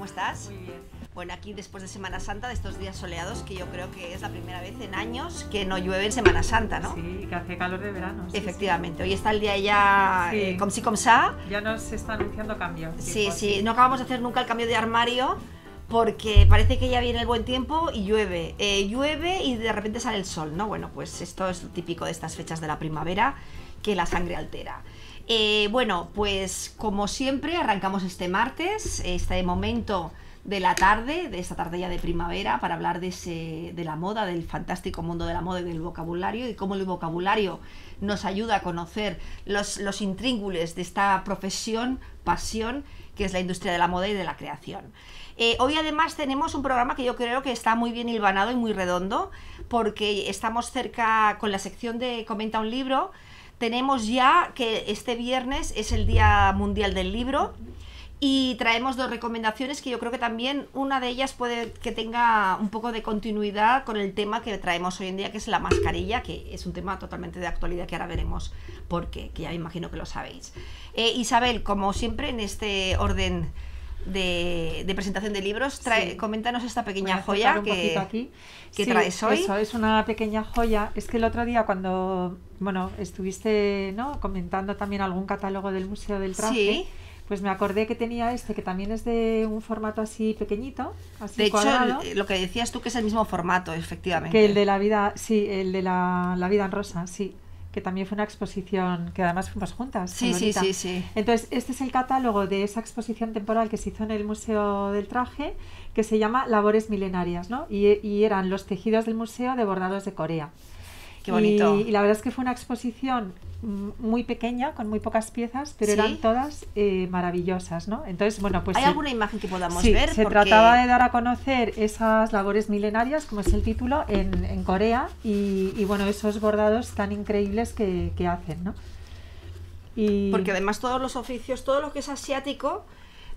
¿cómo estás? Muy bien. Bueno, aquí después de Semana Santa, de estos días soleados, que yo creo que es la primera vez en años que no llueve en Semana Santa, ¿no? Sí, que hace calor de verano. Sí, efectivamente, hoy está el día ya sí. com si com ça. Ya nos está anunciando cambios. Sí, no acabamos de hacer nunca el cambio de armario porque parece que ya viene el buen tiempo y llueve. Llueve y de repente sale el sol, ¿no? Bueno, pues esto es lo típico de estas fechas de la primavera, que la sangre altera. Bueno, pues como siempre arrancamos este martes, este momento de la tarde, de esta tarde ya de primavera, para hablar de la moda, del fantástico mundo de la moda y del vocabulario, y cómo el vocabulario nos ayuda a conocer los intríngulis de esta profesión, pasión, que es la industria de la moda y de la creación. Hoy además tenemos un programa que yo creo que está muy bien hilvanado y muy redondo, porque estamos cerca con la sección de Comenta un libro. Tenemos ya que este viernes es el Día Mundial del Libro y traemos dos recomendaciones que yo creo que también una de ellas puede que tenga un poco de continuidad con el tema que traemos hoy en día, que es la mascarilla, que es un tema totalmente de actualidad que ahora veremos por qué, que ya me imagino que lo sabéis. Isabel, como siempre en este orden de presentación de libros, coméntanos esta pequeña joya que traes hoy. Eso es una pequeña joya. Es que el otro día cuando estuviste comentando también algún catálogo del Museo del Traje, pues me acordé que tenía que también es de un formato así pequeñito, así de cuadrado. Hecho, lo que decías tú que es el mismo formato, efectivamente. Que el de la vida, el de la vida en rosa, que también fue una exposición que además fuimos juntas. Sí. Entonces, este es el catálogo de esa exposición temporal que se hizo en el Museo del Traje, que se llama Labores Milenarias, ¿no? Y eran los tejidos del museo de bordados de Corea. Qué bonito. Y la verdad es que fue una exposición muy pequeña, con muy pocas piezas, pero eran todas maravillosas, ¿no? Entonces, bueno, pues... ¿Hay alguna imagen que podamos ver? Se trataba de dar a conocer esas labores milenarias, como es el título, en Corea, y bueno, esos bordados tan increíbles que hacen, ¿no? Porque además todos los oficios, todo lo que es asiático,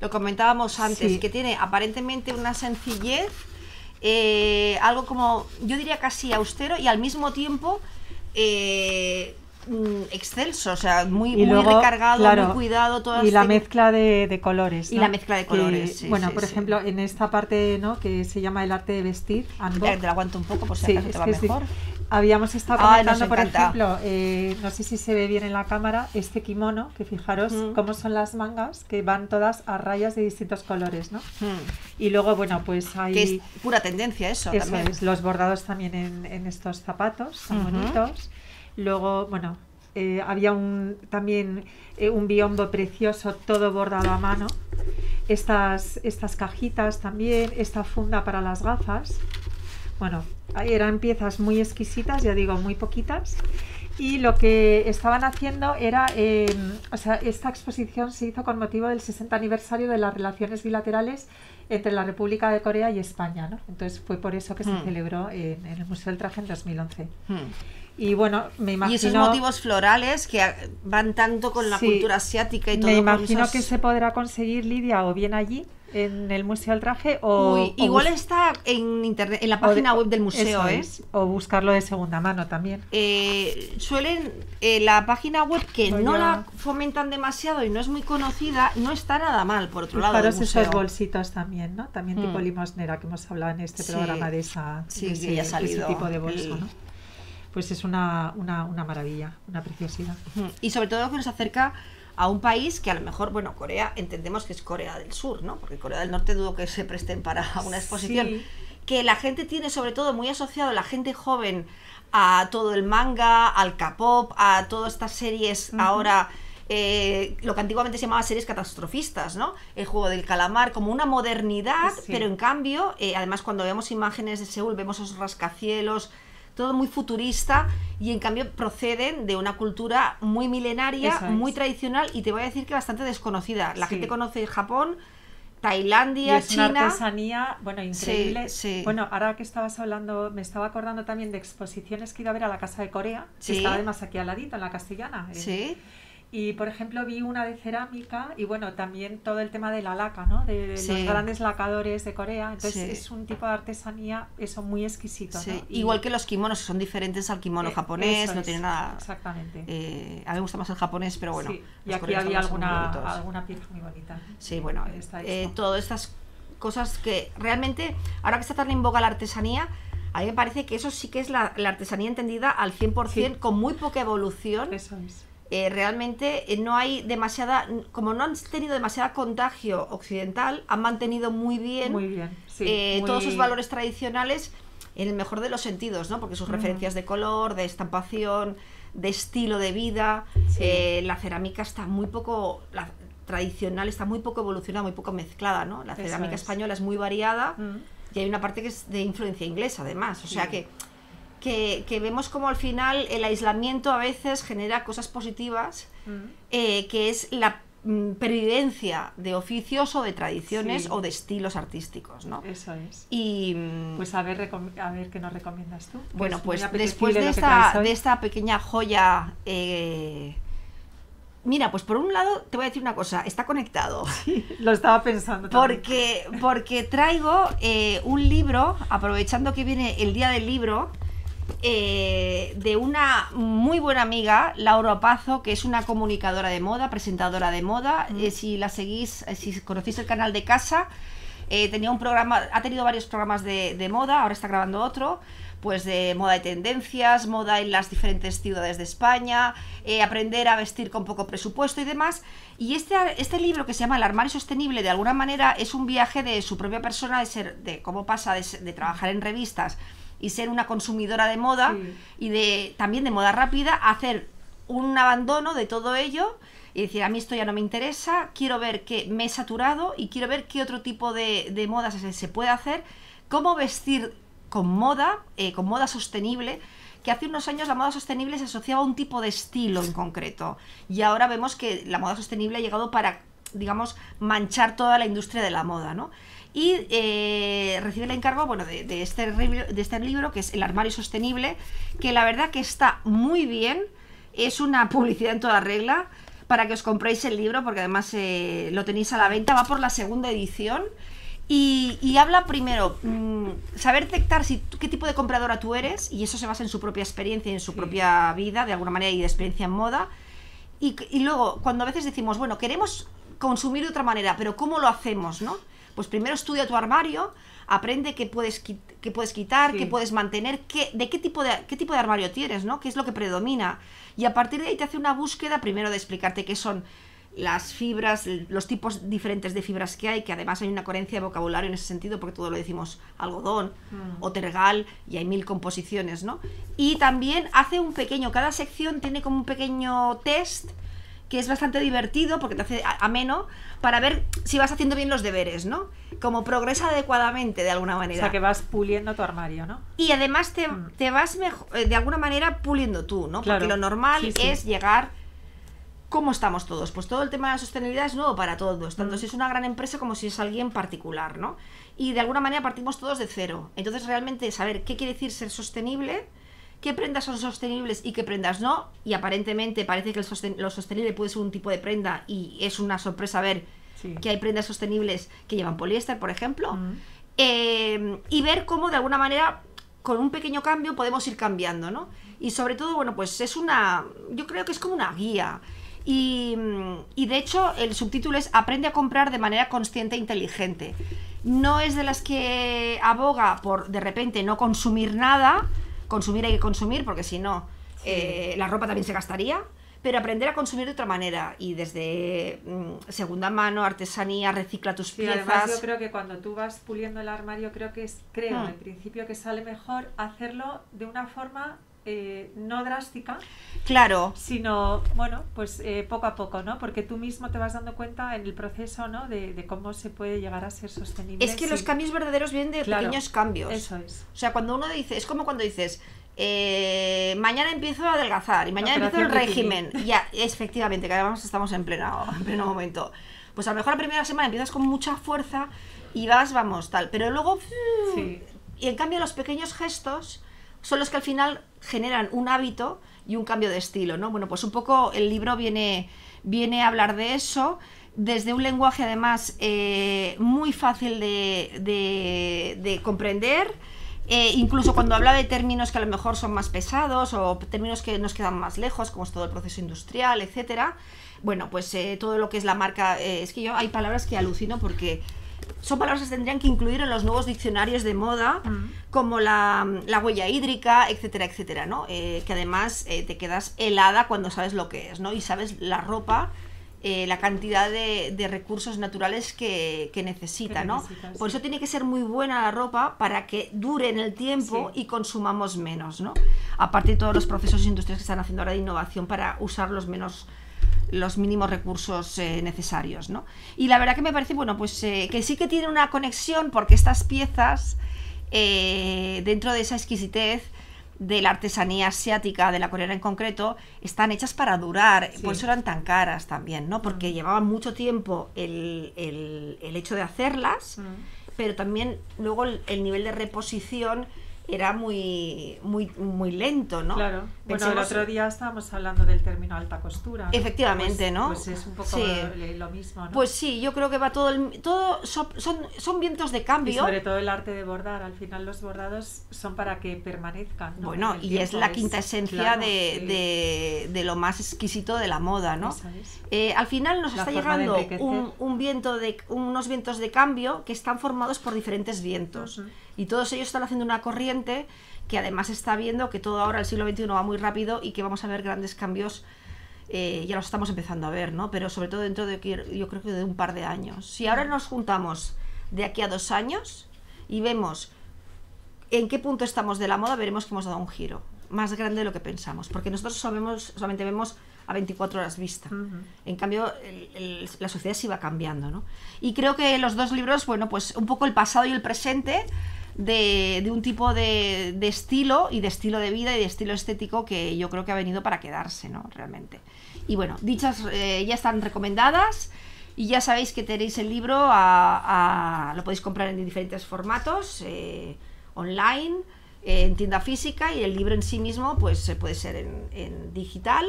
lo comentábamos antes, que tiene aparentemente una sencillez, algo como, yo diría casi austero y al mismo tiempo excelso, o sea, muy recargado, muy cuidado. Y la mezcla de colores, ¿no? Y la mezcla de colores, por ejemplo, en esta parte, ¿no?, que se llama el arte de vestir, te la aguanto un poco por si acaso te va mejor. Habíamos estado comentando, por ejemplo, no sé si se ve bien en la cámara, este kimono, que fijaros cómo son las mangas, que van todas a rayas de distintos colores, ¿no? Y luego, bueno, pues hay... Que es pura tendencia eso también. Es, los bordados también en estos zapatos, tan bonitos. Luego, bueno, había también un biombo precioso, todo bordado a mano. Estas cajitas también, esta funda para las gafas. Bueno, eran piezas muy exquisitas, ya digo, muy poquitas. Y lo que estaban haciendo era, esta exposición se hizo con motivo del 60 aniversario de las relaciones bilaterales entre la República de Corea y España, ¿no? Entonces fue por eso que se celebró en el Museo del Traje en 2011. Y bueno, me imagino... Y esos motivos florales que van tanto con la cultura asiática y todo. Me imagino que se podrá conseguir, Lidia, o bien allí, en el Museo del Traje, o... igual está en internet, en la página web del museo, o buscarlo de segunda mano también. Suelen, la página web, que no la fomentan demasiado y no es muy conocida, no está nada mal, por otro lado del museo. Esos bolsitos también, ¿no? También tipo limosnera, que hemos hablado en este programa de ese tipo de bolso, ¿no? Pues es una maravilla, una preciosidad. Y sobre todo que nos acerca a un país que a lo mejor, bueno, Corea, entendemos que es Corea del Sur, ¿no? Porque Corea del Norte dudo que se presten para una exposición. Que la gente tiene sobre todo muy asociado, la gente joven, a todo el manga, al K-pop, a todas estas series ahora... lo que antiguamente se llamaba series catastrofistas, ¿no? El juego del calamar, como una modernidad, pero en cambio, además cuando vemos imágenes de Seúl, vemos esos rascacielos, todo muy futurista, y en cambio proceden de una cultura muy milenaria, muy tradicional, y te voy a decir que bastante desconocida. La gente conoce Japón, Tailandia, China... una artesanía, bueno, increíble. Bueno, ahora que estabas hablando, me estaba acordando también de exposiciones que iba a ver a la Casa de Corea, que está además aquí al ladito, en la Castellana. Y, por ejemplo, vi una de cerámica y, bueno, también todo el tema de la laca, ¿no? De los grandes lacadores de Corea. Entonces, es un tipo de artesanía, eso, muy exquisito, ¿no? Igual que los kimonos, que son diferentes al kimono japonés, no tiene nada... Exactamente. A mí me gusta más el japonés, pero bueno. Y aquí había alguna pieza muy bonita. Sí, bueno, todas estas cosas que realmente, ahora que está tan en boga la artesanía, a mí me parece que eso sí que es la artesanía entendida al 100%, sí, con muy poca evolución. Eso es. Realmente no hay demasiada, como no han tenido demasiado contagio occidental, han mantenido muy bien, sí, todos sus valores tradicionales en el mejor de los sentidos, ¿no? Porque sus referencias de color, de estampación, de estilo de vida, sí, la cerámica está muy poco, la tradicional está muy poco evolucionada, muy poco mezclada, ¿no? La cerámica española es muy variada y hay una parte que es de influencia inglesa además, o sea que vemos como al final el aislamiento a veces genera cosas positivas, que es la pervivencia de oficios o de tradiciones, sí, o de estilos artísticos, ¿no? Eso es. Y pues a ver qué nos recomiendas tú. Bueno, pues después de esta pequeña joya, mira, pues por un lado te voy a decir una cosa, está conectado. Sí, lo estaba pensando también. Porque traigo un libro, aprovechando que viene el Día del Libro, de una muy buena amiga, Laura Pazo, que es una comunicadora de moda, presentadora de moda. Si la seguís, si conocéis el canal de Casa, tenía un programa, ha tenido varios programas de moda, ahora está grabando otro, pues de moda de tendencias, moda en las diferentes ciudades de España, aprender a vestir con poco presupuesto y demás. Y este libro, que se llama El armario sostenible, de alguna manera es un viaje de su propia persona, de cómo pasa de trabajar en revistas y ser una consumidora de moda, sí, y también de moda rápida, hacer un abandono de todo ello y decir, a mí esto ya no me interesa, quiero ver que me he saturado y quiero ver qué otro tipo de modas se puede hacer, cómo vestir con moda sostenible, que hace unos años la moda sostenible se asociaba a un tipo de estilo en concreto, y ahora vemos que la moda sostenible ha llegado para, digamos, manchar toda la industria de la moda, ¿no? Y recibe el encargo, bueno, de este libro, que es El armario sostenible, que la verdad que está muy bien, es una publicidad en toda regla, para que os compréis el libro, porque además lo tenéis a la venta, va por la segunda edición, y habla primero, saber detectar qué tipo de compradora tú eres, y eso se basa en su propia experiencia y en su propia vida, de alguna manera, y de experiencia en moda, y luego, cuando a veces decimos, bueno, queremos consumir de otra manera, pero ¿cómo lo hacemos, no? Pues primero estudia tu armario, aprende qué puedes quitar, sí, qué puedes mantener, qué tipo de armario tienes, ¿no? Qué es lo que predomina. Y a partir de ahí te hace una búsqueda, primero de explicarte qué son las fibras, los tipos diferentes de fibras que hay, que además hay una coherencia de vocabulario en ese sentido, porque todo lo decimos algodón o tergal, y hay 1000 composiciones, ¿no? Y también hace cada sección tiene como un pequeño test, que es bastante divertido porque te hace ameno para ver si vas haciendo bien los deberes, ¿no? Como progresa adecuadamente, de alguna manera. O sea, que vas puliendo tu armario, ¿no? Y además te vas de alguna manera puliendo tú, ¿no? Claro. Porque lo normal es llegar... ¿Cómo estamos todos? Pues todo el tema de la sostenibilidad es nuevo para todos, tanto si es una gran empresa como si es alguien particular, ¿no? Y de alguna manera partimos todos de cero. Entonces realmente saber qué quiere decir ser sostenible, qué prendas son sostenibles y qué prendas no, y aparentemente parece que lo sostenible puede ser un tipo de prenda, y es una sorpresa ver que hay prendas sostenibles que llevan poliéster, por ejemplo, y ver cómo de alguna manera con un pequeño cambio podemos ir cambiando, ¿no? Y sobre todo, bueno, pues yo creo que es como una guía, y de hecho el subtítulo es Aprende a comprar de manera consciente e inteligente. No es de las que aboga por de repente no consumir nada. Consumir hay que consumir, porque si no, la ropa también se gastaría, pero aprender a consumir de otra manera, y desde segunda mano, artesanía, recicla tus piezas. Además yo creo que cuando tú vas puliendo el armario, creo al principio que sale mejor hacerlo de una forma no drástica, claro, sino, bueno, pues poco a poco, ¿no? Porque tú mismo te vas dando cuenta en el proceso, ¿no? De cómo se puede llegar a ser sostenible. Es que los cambios verdaderos vienen de pequeños cambios. Eso es. O sea, cuando uno dice, es como cuando dices, mañana empiezo a adelgazar y mañana empiezo el régimen. Ya, efectivamente, que además estamos en pleno momento. Pues a lo mejor la primera semana empiezas con mucha fuerza y vamos, tal. Pero luego, y en cambio los pequeños gestos son los que al final generan un hábito y un cambio de estilo, ¿no? Bueno, pues un poco el libro viene a hablar de eso, desde un lenguaje además muy fácil de comprender, incluso cuando habla de términos que a lo mejor son más pesados o términos que nos quedan más lejos, como es todo el proceso industrial, etcétera. Bueno, pues todo lo que es la marca, es que yo hay palabras que alucino porque son palabras que se tendrían que incluir en los nuevos diccionarios de moda, como la huella hídrica, etcétera, etcétera, ¿no? Que además te quedas helada cuando sabes lo que es, ¿no? Y sabes la ropa, la cantidad de recursos naturales que necesita, ¿no? Por eso tiene que ser muy buena la ropa para que dure en el tiempo y consumamos menos, ¿no? Aparte de todos los procesos industriales que están haciendo ahora de innovación para usar los mínimos recursos necesarios, ¿no? Y la verdad que me parece, bueno, pues que sí que tiene una conexión, porque estas piezas, dentro de esa exquisitez de la artesanía asiática, de la coreana en concreto, están hechas para durar, por eso eran tan caras también, ¿no? Porque llevaban mucho tiempo el hecho de hacerlas, pero también luego el nivel de reposición era muy lento, ¿no? Claro. Bueno, el otro día estábamos hablando del término alta costura, ¿no? Efectivamente, pues, ¿no? Pues es un poco lo mismo, ¿no? Pues sí, yo creo que va todo son vientos de cambio. Y sobre todo el arte de bordar. Al final los bordados son para que permanezcan, ¿no? Bueno, y es la quinta esencia de lo más exquisito de la moda, ¿no? Al final nos está llegando unos vientos de cambio que están formados por diferentes vientos. Y todos ellos están haciendo una corriente que además está viendo que todo ahora, el siglo XXI, va muy rápido y que vamos a ver grandes cambios, ya los estamos empezando a ver, ¿no? Pero sobre todo dentro de, yo creo que de un par de años. Si ahora nos juntamos de aquí a 2 años y vemos en qué punto estamos de la moda, veremos que hemos dado un giro más grande de lo que pensamos, porque nosotros solamente vemos a 24 horas vista. En cambio, la sociedad sí va cambiando, ¿no? Y creo que los dos libros, bueno, pues un poco el pasado y el presente de un tipo de estilo, y de estilo de vida y de estilo estético, que yo creo que ha venido para quedarse, ¿no? Realmente. Y bueno, dichas ya están recomendadas, y ya sabéis que tenéis el libro, lo podéis comprar en diferentes formatos, online, en tienda física, y el libro en sí mismo pues puede ser en digital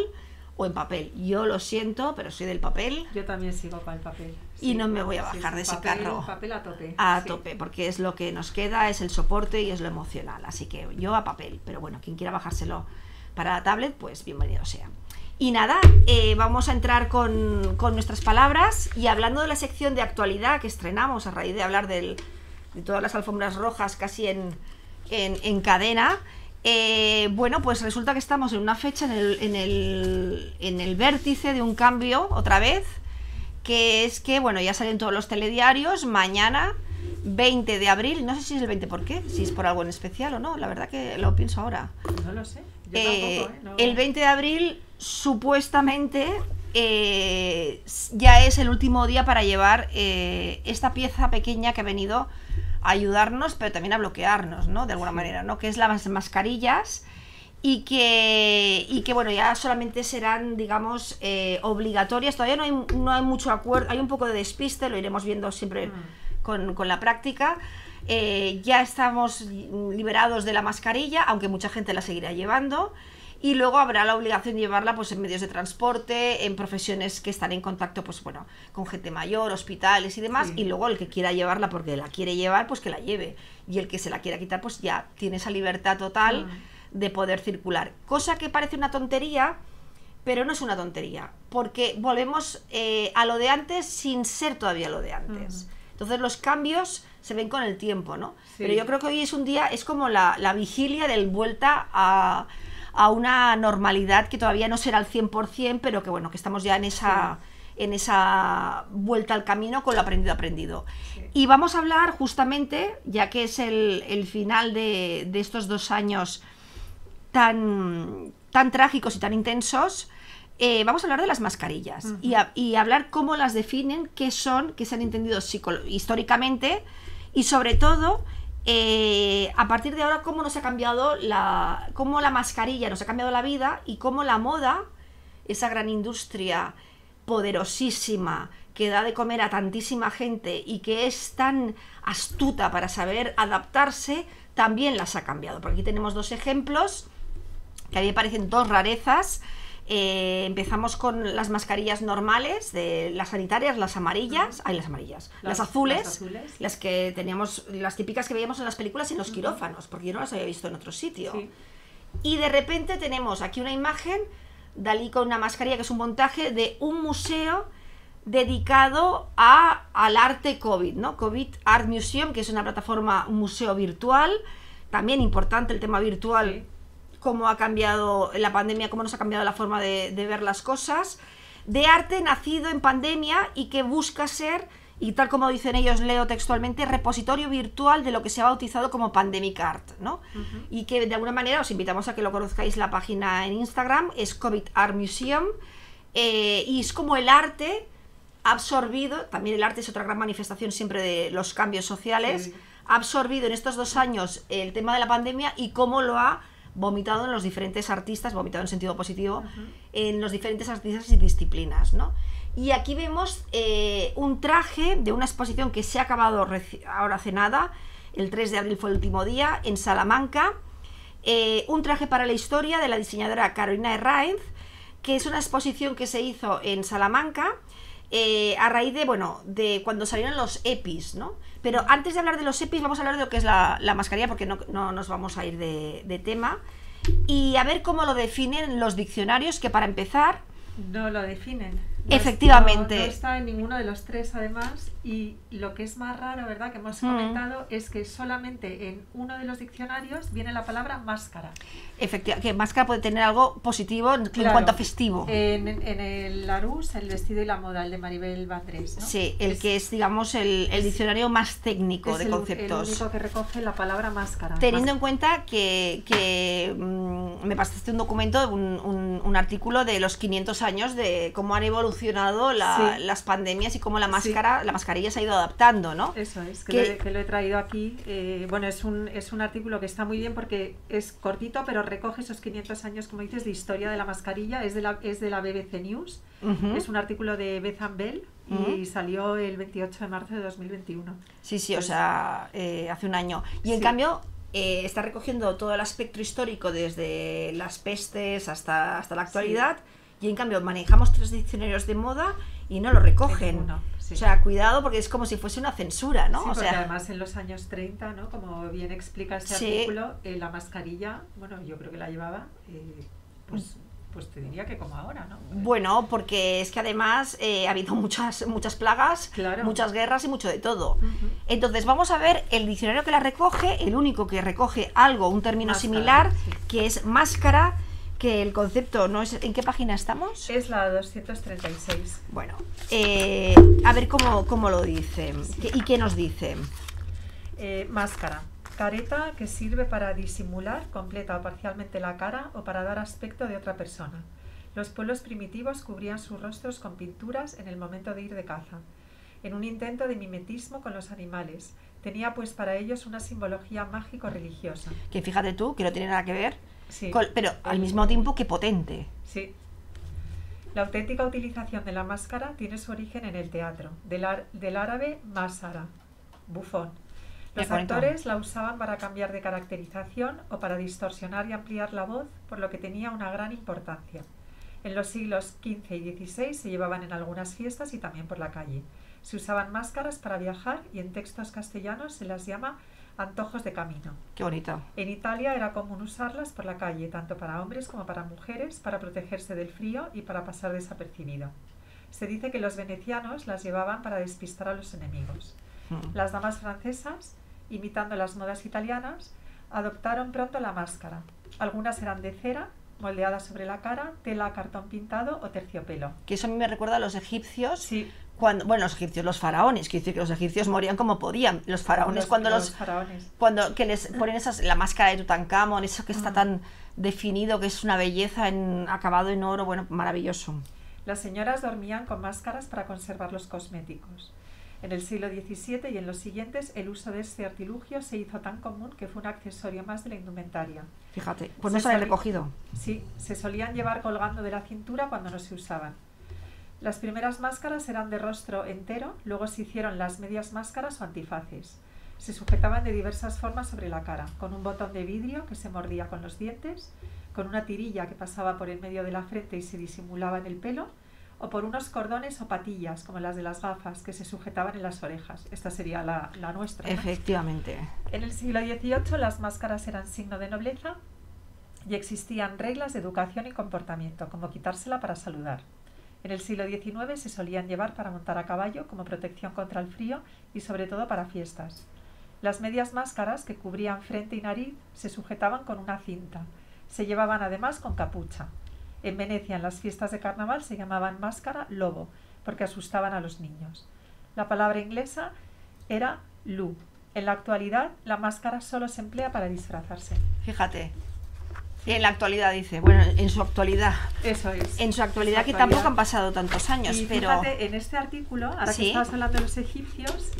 o en papel. Yo lo siento, pero soy del papel. Yo también sigo con el papel. Y no me voy a bajar de ese carro. Papel a tope. A tope, porque es lo que nos queda, es el soporte y es lo emocional. Así que yo a papel, pero bueno, quien quiera bajárselo para la tablet, pues bienvenido sea. Y nada, vamos a entrar con nuestras palabras, y hablando de la sección de actualidad que estrenamos a raíz de hablar de todas las alfombras rojas casi en cadena. Bueno, pues resulta que estamos en una fecha en el vértice de un cambio otra vez, que es que, bueno, ya salen todos los telediarios, mañana 20 de abril, no sé si es el 20 por qué, si es por algo en especial o no, la verdad que lo pienso ahora. No lo sé, yo tampoco, no. El 20 de abril supuestamente ya es el último día para llevar esta pieza pequeña que ha venido a ayudarnos, pero también a bloquearnos, ¿no? De alguna manera, ¿no? Que es las mascarillas, y que bueno, ya solamente serán, digamos, obligatorias. Todavía no hay mucho acuerdo, hay un poco de despiste, lo iremos viendo siempre con la práctica. Ya estamos liberados de la mascarilla, aunque mucha gente la seguirá llevando. Y luego habrá la obligación de llevarla pues en medios de transporte, en profesiones que están en contacto, pues bueno, con gente mayor, hospitales y demás, y luego el que quiera llevarla porque la quiere llevar, pues que la lleve, y el que se la quiera quitar, pues ya tiene esa libertad total de poder circular. Cosa que parece una tontería, pero no es una tontería, porque volvemos a lo de antes sin ser todavía lo de antes. Entonces los cambios se ven con el tiempo, ¿no? Pero yo creo que hoy es un día, es como la vigilia del vuelta a una normalidad que todavía no será al 100%, pero que bueno, que estamos ya en esa vuelta al camino con lo aprendido. Y vamos a hablar justamente, ya que es el final de estos 2 años tan trágicos y tan intensos, vamos a hablar de las mascarillas y hablar cómo las definen, qué son, qué se han entendido históricamente, y sobre todo a partir de ahora cómo nos ha cambiado cómo la mascarilla nos ha cambiado la vida, y cómo la moda, esa gran industria poderosísima que da de comer a tantísima gente y que es tan astuta para saber adaptarse, también las ha cambiado. Por aquí tenemos 2 ejemplos que a mí me parecen 2 rarezas. Empezamos con las mascarillas normales, de las sanitarias, las amarillas, las azules, las que teníamos, las típicas que veíamos en las películas en los quirófanos, porque yo no las había visto en otro sitio. Y de repente tenemos aquí una imagen, Dalí con una mascarilla que es un montaje de un museo dedicado al arte COVID, ¿no? COVID Art Museum, que es una plataforma, un museo virtual, también importante el tema virtual, Sí. cómo ha cambiado la pandemia, cómo nos ha cambiado la forma de ver las cosas, de arte nacido en pandemia y que busca ser, y tal como dicen ellos, leo textualmente, repositorio virtual de lo que se ha bautizado como Pandemic Art, ¿no? Y que de alguna manera os invitamos a que lo conozcáis, la página en Instagram, es COVID Art Museum, y es como el arte absorbido, también el arte es otra gran manifestación siempre de los cambios sociales, Sí. ha absorbido en estos 2 años el tema de la pandemia y cómo lo ha vomitado en los diferentes artistas, vomitado en sentido positivo, en los diferentes artistas y disciplinas, ¿no? Y aquí vemos un traje de una exposición que se ha acabado ahora hace nada, el 3 de abril fue el último día, en Salamanca, un traje para la historia de la diseñadora Carolina Herráez, que es una exposición que se hizo en Salamanca, a raíz de, bueno, de cuando salieron los EPIs, ¿no? Pero antes de hablar de los EPIs vamos a hablar de lo que es la mascarilla, porque no nos vamos a ir de tema, y a ver cómo lo definen los diccionarios, que para empezar... No lo definen. Efectivamente. No está en ninguno de los 3 además, y lo que es más raro, ¿verdad?, que hemos comentado, es que solamente en uno de los diccionarios viene la palabra máscara. Efectivamente, que máscara puede tener algo positivo en cuanto a festivo. En el Larousse, el vestido y la moda, el de Maribel Vandrés, ¿no? Sí, que es, digamos, el diccionario más técnico de conceptos. El único que recoge la palabra máscara. Teniendo en cuenta que me pasaste un documento, un artículo de los 500 años de cómo han evolucionado las pandemias y cómo la mascarilla se ha ido adaptando, ¿no? Eso es, que lo he traído aquí. Bueno, es un artículo que está muy bien porque es cortito, pero recoge esos 500 años, como dices, de historia de la mascarilla. Es de la BBC News. Es un artículo de Bethan Bell y salió el 28 de marzo de 2021. Sí, o sea, hace un año. Y en cambio... está recogiendo todo el aspecto histórico desde las pestes hasta la actualidad, y en cambio manejamos 3 diccionarios de moda y no lo recogen. O sea, cuidado, porque es como si fuese una censura, ¿no? Sí, o porque sea, además en los años 30, ¿no?, como bien explica este artículo, la mascarilla, bueno, yo creo que la llevaba, pues te diría que como ahora, ¿no? Bueno, porque es que además ha habido muchas plagas, claro, muchas guerras y mucho de todo. Entonces vamos a ver el diccionario que la recoge, el único que recoge algo, un término similar, que es máscara, que el concepto no es... ¿En qué página estamos? Es la 236. Bueno, a ver cómo lo dice. ¿Y qué nos dice? Máscara. Careta que sirve para disimular completa o parcialmente la cara o para dar aspecto de otra persona. Los pueblos primitivos cubrían sus rostros con pinturas en el momento de ir de caza, en un intento de mimetismo con los animales. Tenía pues para ellos una simbología mágico-religiosa. Que fíjate tú, que no tiene nada que ver, sí, pero al mismo tiempo que potente. Sí. La auténtica utilización de la máscara tiene su origen en el teatro, del árabe masara, bufón. Los actores la usaban para cambiar de caracterización o para distorsionar y ampliar la voz, por lo que tenía una gran importancia. En los siglos XV y XVI se llevaban en algunas fiestas y también por la calle. Se usaban máscaras para viajar y en textos castellanos se las llama antojos de camino. Qué bonito. En Italia era común usarlas por la calle, tanto para hombres como para mujeres, para protegerse del frío y para pasar desapercibido. Se dice que los venecianos las llevaban para despistar a los enemigos. Las damas francesas, imitando las modas italianas, adoptaron pronto la máscara. Algunas eran de cera, moldeadas sobre la cara, tela, cartón pintado o terciopelo. Que eso a mí me recuerda a los egipcios. Sí. Los faraones, quiere decir que los egipcios morían como podían. Los faraones, cuando que les ponen la máscara de Tutankamón, eso que está tan definido, que es una belleza acabado en oro, bueno, maravilloso. Las señoras dormían con máscaras para conservar los cosméticos. En el siglo XVII y en los siguientes, el uso de este artilugio se hizo tan común que fue un accesorio más de la indumentaria. Fíjate, pues no se había recogido. Sí, se solían llevar colgando de la cintura cuando no se usaban. Las primeras máscaras eran de rostro entero, luego se hicieron las medias máscaras o antifaces. Se sujetaban de diversas formas sobre la cara, con un botón de vidrio que se mordía con los dientes, con una tirilla que pasaba por el medio de la frente y se disimulaba en el pelo, o por unos cordones o patillas, como las de las gafas, que se sujetaban en las orejas. Esta sería la nuestra, ¿no? Efectivamente. En el siglo XVIII las máscaras eran signo de nobleza y existían reglas de educación y comportamiento, como quitársela para saludar. En el siglo XIX se solían llevar para montar a caballo como protección contra el frío y sobre todo para fiestas. Las medias máscaras que cubrían frente y nariz se sujetaban con una cinta. Se llevaban además con capucha. En Venecia, en las fiestas de carnaval, se llamaban máscara lobo, porque asustaban a los niños. La palabra inglesa era lu. En la actualidad, la máscara solo se emplea para disfrazarse. Fíjate. En la actualidad dice, bueno, en su actualidad. Eso es. En su actualidad, que tampoco han pasado tantos años, y pero... fíjate, en este artículo, ahora ¿Sí? que estabas hablando de los egipcios,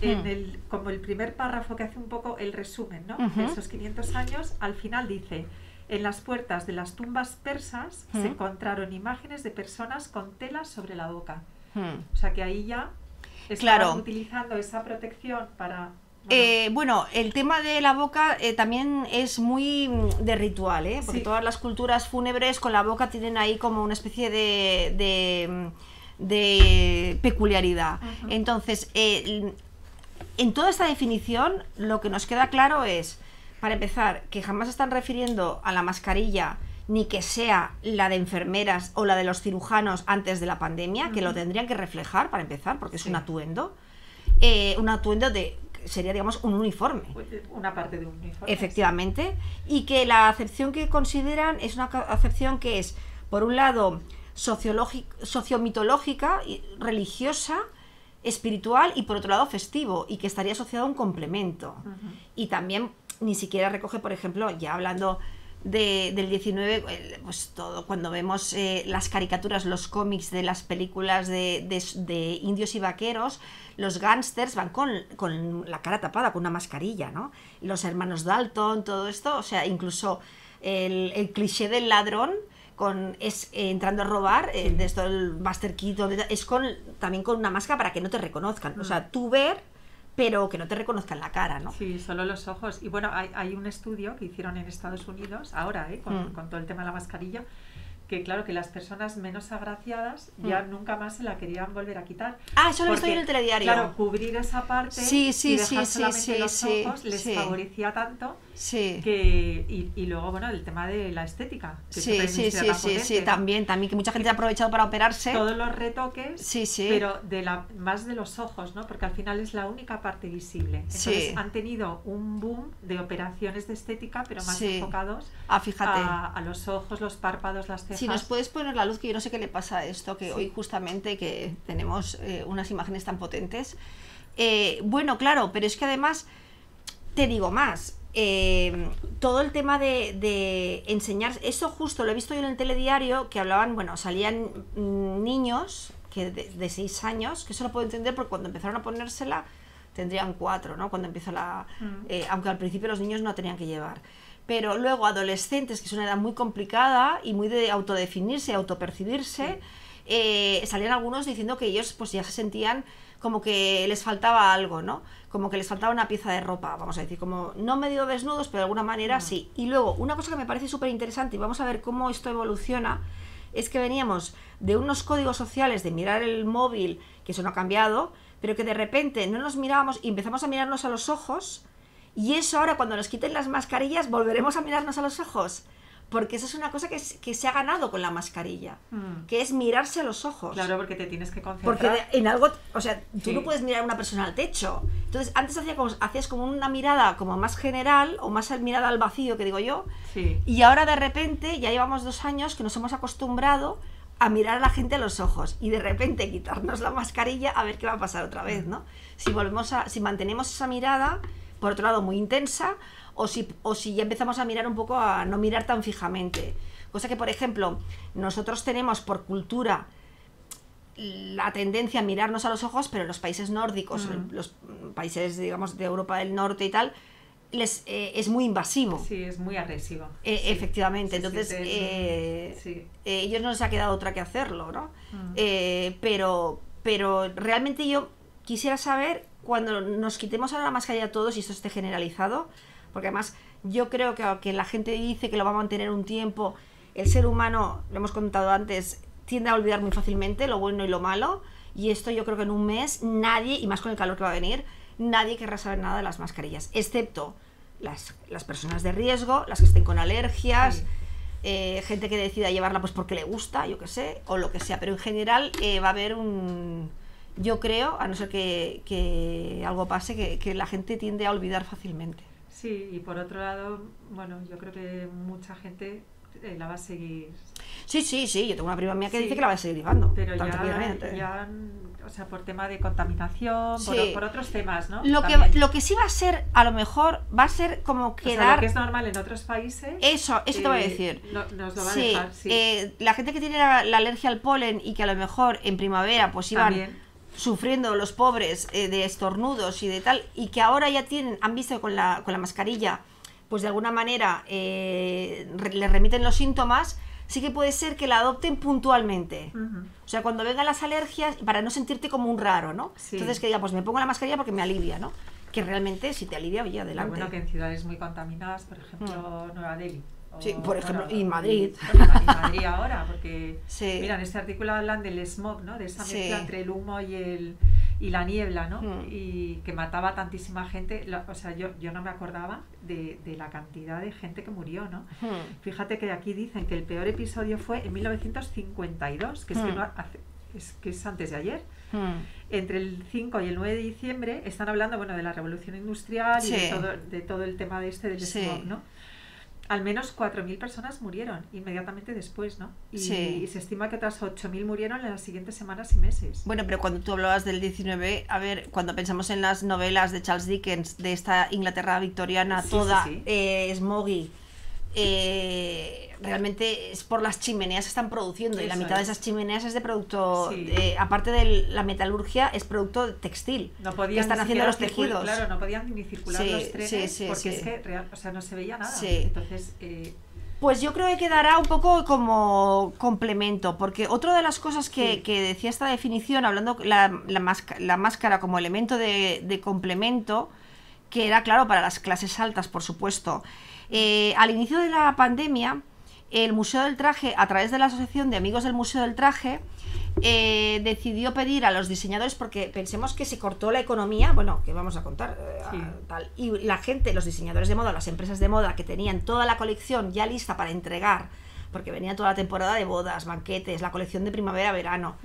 como el primer párrafo que hace un poco el resumen, ¿no? De esos 500 años, al final dice: en las puertas de las tumbas persas se encontraron imágenes de personas con telas sobre la boca. O sea que ahí ya estaban utilizando esa protección para... Bueno, el tema de la boca también es muy de ritual, porque todas las culturas fúnebres con la boca tienen ahí como una especie de peculiaridad. Entonces, en toda esta definición, lo que nos queda claro es, para empezar, que jamás están refiriendo a la mascarilla ni que sea la de enfermeras o la de los cirujanos antes de la pandemia, que lo tendrían que reflejar, para empezar, porque es un atuendo de... sería, digamos, un uniforme. Una parte de un uniforme. Efectivamente. Y que la acepción que consideran es una acepción que es, por un lado, sociomitológica, religiosa, espiritual, y por otro lado, festivo, y que estaría asociado a un complemento. Y también ni siquiera recoge, por ejemplo, ya hablando del 19, pues todo, cuando vemos las caricaturas, los cómics de las películas de indios y vaqueros, los gángsters van con la cara tapada, con una mascarilla, ¿no? Los hermanos Dalton, todo esto, o sea, incluso el cliché del ladrón entrando a robar, de esto el Buster Keaton, es también con una máscara para que no te reconozcan, o sea, tú ver, pero que no te reconozcan la cara, ¿no? Sí, solo los ojos. Y bueno, hay un estudio que hicieron en Estados Unidos, ahora, con todo el tema de la mascarilla, que claro, que las personas menos agraciadas ya nunca más se la querían volver a quitar. Ah, eso lo estoy en el telediario. Claro, cubrir esa parte y dejar solamente los ojos les favorecía tanto que... Y luego, bueno, el tema de la estética. Que Sí, también, que mucha gente ha aprovechado para operarse. Todos los retoques, pero más de los ojos, ¿no? Porque al final es la única parte visible. Entonces han tenido un boom de operaciones de estética, pero más enfocados a los ojos, los párpados, las cejas. Si nos puedes poner la luz, que yo no sé qué le pasa a esto, que hoy justamente que tenemos unas imágenes tan potentes. Bueno, claro, pero es que además, te digo más, todo el tema de enseñar, eso justo lo he visto yo en el telediario, que hablaban, bueno, salían niños que de 6 años, que eso lo puedo entender porque cuando empezaron a ponérsela tendrían 4, ¿no? Cuando empezó aunque al principio los niños no tenían que llevar. Pero luego adolescentes, que es una edad muy complicada y muy de autodefinirse, autopercibirse, salían algunos diciendo que ellos pues ya se sentían como que les faltaba algo, ¿no? Como que les faltaba una pieza de ropa, vamos a decir, como no medio desnudos, pero de alguna manera sí. Y luego, una cosa que me parece súper interesante, y vamos a ver cómo esto evoluciona, es que veníamos de unos códigos sociales de mirar el móvil, que eso no ha cambiado, pero que de repente no nos mirábamos y empezamos a mirarnos a los ojos. Y eso ahora, cuando nos quiten las mascarillas, volveremos a mirarnos a los ojos. Porque eso es una cosa que se ha ganado con la mascarilla, que es mirarse a los ojos. Claro, porque te tienes que concentrar. Porque en algo, o sea, tú no puedes mirar a una persona al techo. Entonces, antes hacías como una mirada como más general, o más mirada al vacío, que digo yo. Sí. Y ahora de repente, ya llevamos 2 años que nos hemos acostumbrado a mirar a la gente a los ojos. Y de repente quitarnos la mascarilla, a ver qué va a pasar otra vez, ¿no? Si mantenemos esa mirada, por otro lado, muy intensa, o si ya empezamos a mirar un poco, a no mirar tan fijamente. Cosa que, por ejemplo, nosotros tenemos por cultura la tendencia a mirarnos a los ojos, pero en los países nórdicos, los países, digamos, de Europa del Norte y tal, es muy invasivo. Sí, es muy agresivo. Efectivamente, entonces ellos no les ha quedado otra que hacerlo, ¿no? Pero realmente yo quisiera saber, cuando nos quitemos ahora la mascarilla todos y esto esté generalizado, porque además yo creo que aunque la gente dice que lo va a mantener un tiempo, el ser humano, lo hemos contado antes, tiende a olvidar muy fácilmente lo bueno y lo malo, y esto yo creo que en un mes nadie, y más con el calor que va a venir, nadie querrá saber nada de las mascarillas, excepto las personas de riesgo, las que estén con alergias, gente que decida llevarla pues porque le gusta, yo qué sé, o lo que sea, pero en general va a haber yo creo, a no ser que algo pase, que la gente tiende a olvidar fácilmente. Sí, y por otro lado, bueno, yo creo que mucha gente la va a seguir. Sí, yo tengo una prima mía que dice que la va a seguir llevando. Pero ya, o sea, por tema de contaminación, por otros temas, ¿no? Lo que sí va a ser, a lo mejor, va a ser como quedar... O sea, lo que es normal en otros países... Eso te voy a decir. Nos lo va a dejar, la gente que tiene la alergia al polen y que a lo mejor en primavera pues iban sufriendo los pobres de estornudos y de tal, y que ahora ya han visto que con la mascarilla, pues de alguna manera les remiten los síntomas, sí que puede ser que la adopten puntualmente. O sea, cuando vengan las alergias, para no sentirte como un raro, ¿no? Sí. Entonces que diga, pues me pongo la mascarilla porque me alivia, ¿no? Que realmente si te alivia, oye, adelante. Pero bueno, que en ciudades muy contaminadas, por ejemplo, Nueva Delhi. Sí, por ejemplo, y Madrid. Y Madrid ahora, porque mira, en este artículo hablan del smog, ¿no? De esa mezcla entre el humo y la niebla, ¿no? Y que mataba a tantísima gente. O sea, yo no me acordaba de la cantidad de gente que murió, ¿no? Fíjate que aquí dicen que el peor episodio fue en 1952, que que es antes de ayer. Entre el 5 y el 9 de diciembre están hablando, bueno, de la revolución industrial y de todo el tema del smog, ¿no? Al menos 4.000 personas murieron inmediatamente después, ¿no? Y se estima que otras 8.000 murieron en las siguientes semanas y meses. Bueno, pero cuando tú hablabas del 19, a ver, cuando pensamos en las novelas de Charles Dickens, de esta Inglaterra victoriana smoggy, realmente es por las chimeneas que están produciendo, y la mitad de esas chimeneas es de producto, aparte de la metalurgia, es producto textil, que están haciendo los tejidos. Claro, no podían ni circular los trenes porque es que o sea, no se veía nada. Entonces, pues yo creo que quedará un poco como complemento, porque otra de las cosas que decía esta definición, hablando la máscara como elemento de complemento, que era claro para las clases altas, por supuesto. Al inicio de la pandemia, el Museo del Traje, a través de la Asociación de Amigos del Museo del Traje, decidió pedir a los diseñadores, porque pensemos que se cortó la economía, bueno, que vamos a contar, tal, y la gente, los diseñadores de moda, las empresas de moda que tenían toda la colección ya lista para entregar, porque venía toda la temporada de bodas, banquetes, la colección de primavera-verano,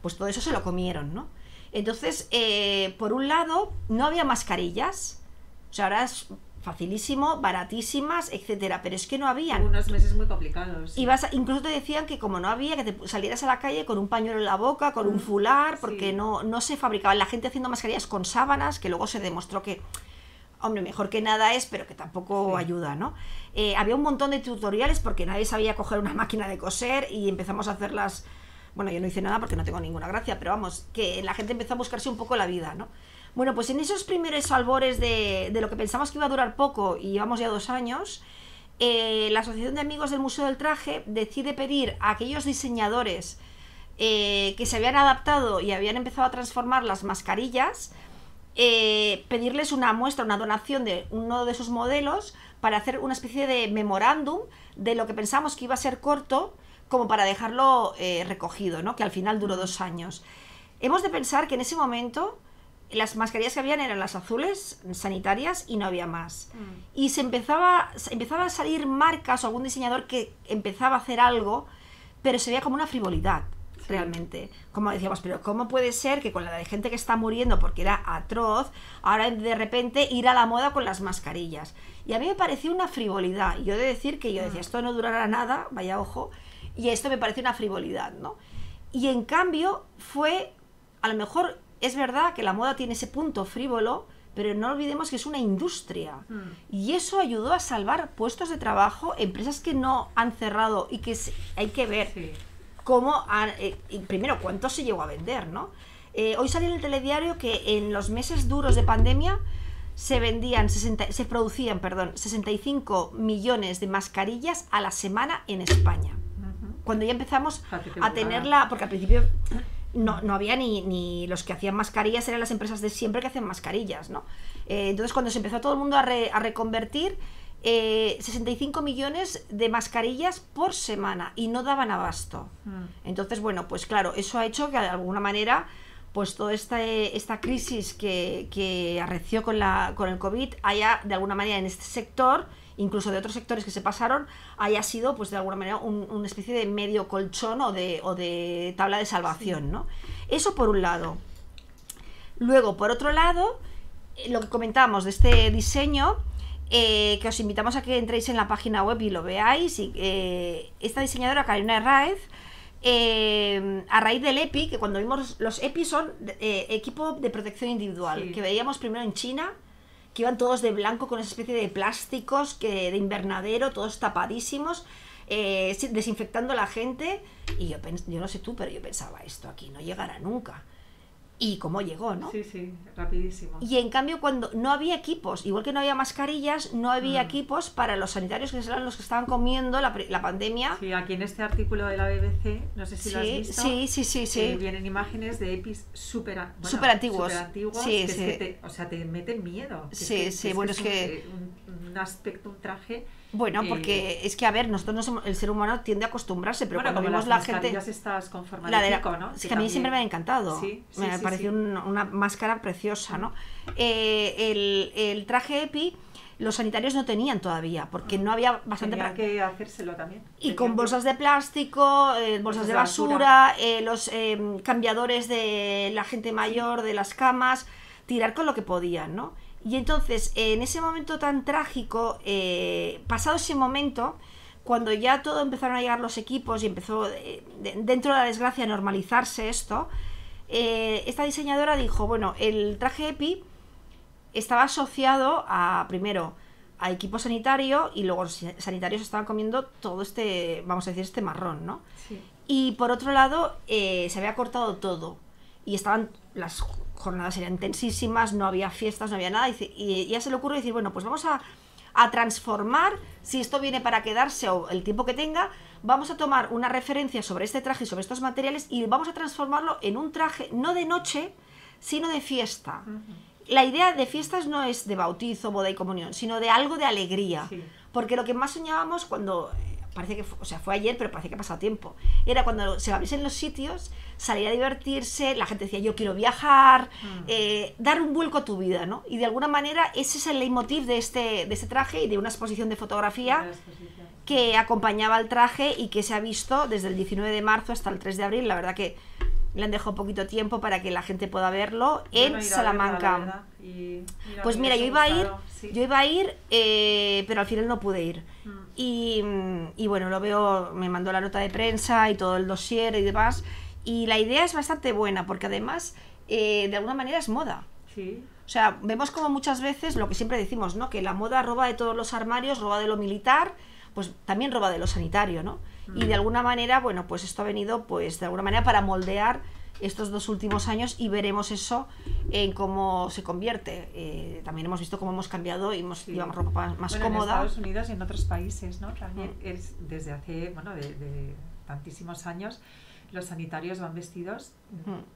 pues todo eso se lo comieron, ¿no? Entonces, por un lado, no había mascarillas, o sea, ahora es facilísimo, baratísimas, etcétera, pero es que no había. Unos meses muy complicados. Incluso te decían que como no había, que te salieras a la calle con un pañuelo en la boca, con un fular, porque no se fabricaban. La gente haciendo mascarillas con sábanas, que luego se demostró que, hombre, mejor que nada es, pero que tampoco ayuda, ¿no? Había un montón de tutoriales porque nadie sabía coger una máquina de coser y empezamos a hacerlas. Bueno, yo no hice nada porque no tengo ninguna gracia, pero vamos, que la gente empezó a buscarse un poco la vida, ¿no? Bueno, pues en esos primeros albores de lo que pensamos que iba a durar poco, y llevamos ya 2 años, la Asociación de Amigos del Museo del Traje decide pedir a aquellos diseñadores que se habían adaptado y habían empezado a transformar las mascarillas, pedirles una muestra, una donación de uno de sus modelos para hacer una especie de memorándum de lo que pensamos que iba a ser corto, como para dejarlo recogido, ¿no? Que al final duró 2 años. Hemos de pensar que en ese momento las mascarillas que habían eran las azules sanitarias y no había más. Y empezaba a salir marcas o algún diseñador que empezaba a hacer algo, pero se veía como una frivolidad, realmente. Como decíamos, pero ¿cómo puede ser que con la de gente que está muriendo porque era atroz, ahora de repente ir a la moda con las mascarillas? Y a mí me pareció una frivolidad. Y yo he de decir que yo decía, esto no durará nada, vaya ojo, y esto me parece una frivolidad, ¿no? Y en cambio fue, a lo mejor es verdad que la moda tiene ese punto frívolo, pero no olvidemos que es una industria. Y eso ayudó a salvar puestos de trabajo, empresas que no han cerrado y que hay que ver cómo, primero, cuánto se llegó a vender, ¿no? Hoy salió en el telediario que en los meses duros de pandemia se producían 65 millones de mascarillas a la semana en España. Cuando ya empezamos a tenerla, porque al principio no había ni los que hacían mascarillas, eran las empresas de siempre que hacían mascarillas, ¿no? Entonces cuando se empezó todo el mundo a reconvertir, 65 millones de mascarillas por semana y no daban abasto. Entonces, bueno, pues claro, eso ha hecho que de alguna manera pues toda esta crisis que arreció con el COVID haya, de alguna manera, en este sector, incluso de otros sectores que se pasaron, haya sido, pues de alguna manera, una especie de medio colchón o de tabla de salvación, ¿no? Eso por un lado. Luego, por otro lado, lo que comentábamos de este diseño, que os invitamos a que entréis en la página web y lo veáis, y esta diseñadora, Carolina Herráez, a raíz del EPI, que cuando vimos los EPI son equipo de protección individual, que veíamos primero en China, que iban todos de blanco con esa especie de plásticos de invernadero, todos tapadísimos, desinfectando a la gente, y yo no sé tú, pero yo pensaba, esto aquí no llegará nunca. Y cómo llegó, ¿no? Sí, sí, rapidísimo. Y en cambio, cuando no había equipos, igual que no había mascarillas, no había equipos para los sanitarios, que eran los que estaban comiendo la pandemia. Sí, aquí en este artículo de la BBC, no sé si lo has visto. Sí. Vienen imágenes de EPIs súper antiguos. Sí, que te meten miedo. Bueno, es que un aspecto, un traje. Bueno, porque es que, a ver, nosotros el ser humano tiende a acostumbrarse, pero cuando vemos la gente... estas con forma de pico, ¿no? Es que a mí siempre me ha encantado. Me pareció una máscara preciosa, ¿no? El traje EPI, los sanitarios no tenían todavía, porque no había bastante... Tenían que hacérselo también. Y con bolsas de plástico, bolsas de basura, los cambiadores de la gente mayor, de las camas, tirar con lo que podían, ¿no? Y entonces, en ese momento tan trágico, pasado ese momento, cuando ya todo empezaron a llegar los equipos y empezó dentro de la desgracia a normalizarse esto, esta diseñadora dijo, bueno, el traje EPI estaba asociado primero a equipo sanitario, y luego los sanitarios estaban comiendo todo vamos a decir, este marrón, ¿no? Sí. Y por otro lado, se había cortado todo y estaban las jornadas eran intensísimas, no había fiestas, no había nada, y ya se le ocurre decir, bueno, pues vamos a transformar, si esto viene para quedarse o el tiempo que tenga, vamos a tomar una referencia sobre este traje y sobre estos materiales y vamos a transformarlo en un traje no de noche, sino de fiesta. La idea de fiestas no es de bautizo, boda y comunión, sino de algo de alegría, porque lo que más soñábamos cuando... Parece que fue ayer, pero parece que ha pasado tiempo. Era cuando se abriesen los sitios, salir a divertirse, la gente decía, yo quiero viajar, dar un vuelco a tu vida, ¿no? Y de alguna manera ese es el leitmotiv de este traje y de una exposición de fotografía que acompañaba al traje y que se ha visto desde el 19 de marzo hasta el 3 de abril. La verdad que le han dejado poquito tiempo para que la gente pueda verlo en Salamanca. Pues mira, yo iba a ir, pero al final no pude ir. Y bueno, lo veo, me mandó la nota de prensa y todo el dossier y demás, y la idea es bastante buena, porque además, de alguna manera es moda. Sí. O sea, vemos como muchas veces lo que siempre decimos, ¿no? Que la moda roba de todos los armarios, roba de lo militar, pues también roba de lo sanitario, ¿no? Y de alguna manera, bueno, pues esto ha venido, pues de alguna manera para moldear estos 2 últimos años, y veremos eso en cómo se convierte. También hemos visto cómo hemos cambiado y llevamos ropa más cómoda. En Estados Unidos y en otros países, ¿no? También es desde hace, de tantísimos años, los sanitarios van vestidos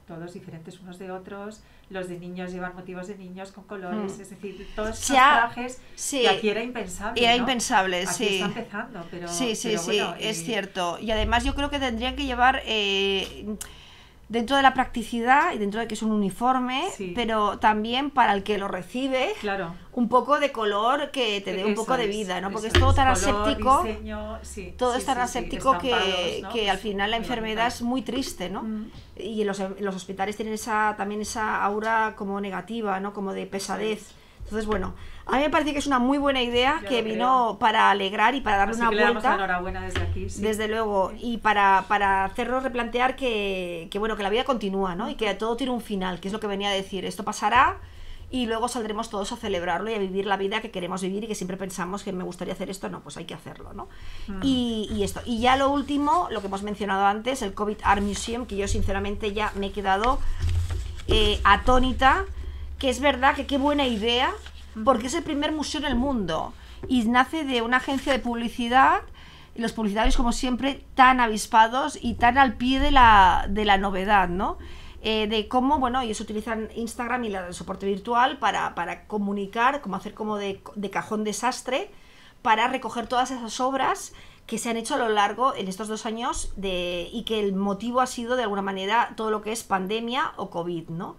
todos diferentes unos de otros, los de niños llevan motivos de niños con colores, es decir, todos esos trajes que aquí era impensable. Era ¿no? impensable, aquí está empezando, pero bueno, es cierto. Y además yo creo que tendrían que llevar... dentro de la practicidad y dentro de que es un uniforme, pero también para el que lo recibe, un poco de color que te dé un poco de vida, ¿no? Porque es todo tan aséptico, todo es tan aséptico que al final la enfermedad es muy triste, ¿no? Y los hospitales tienen también esa aura como negativa, ¿no? Como de pesadez. Entonces, bueno, a mí me parece que es una muy buena idea, que vino para alegrar y para darle una vuelta. Le damos la enhorabuena desde aquí. Desde luego, y para hacernos replantear que la vida continúa, ¿no? Y que todo tiene un final, que es lo que venía a decir. Esto pasará y luego saldremos todos a celebrarlo y a vivir la vida que queremos vivir y que siempre pensamos que me gustaría hacer esto. No, pues hay que hacerlo, ¿no? Y esto. Y ya lo último, lo que hemos mencionado antes, el COVID Art Museum, que yo sinceramente ya me he quedado atónita, que es verdad que qué buena idea, porque es el primer museo en el mundo y nace de una agencia de publicidad, y los publicitarios, como siempre, tan avispados y tan al pie de la novedad, ¿no? De cómo, bueno, ellos utilizan Instagram y el soporte virtual para comunicar, como hacer como de cajón desastre, para recoger todas esas obras que se han hecho a lo largo en estos 2 años y que el motivo ha sido de alguna manera todo lo que es pandemia o COVID, ¿no?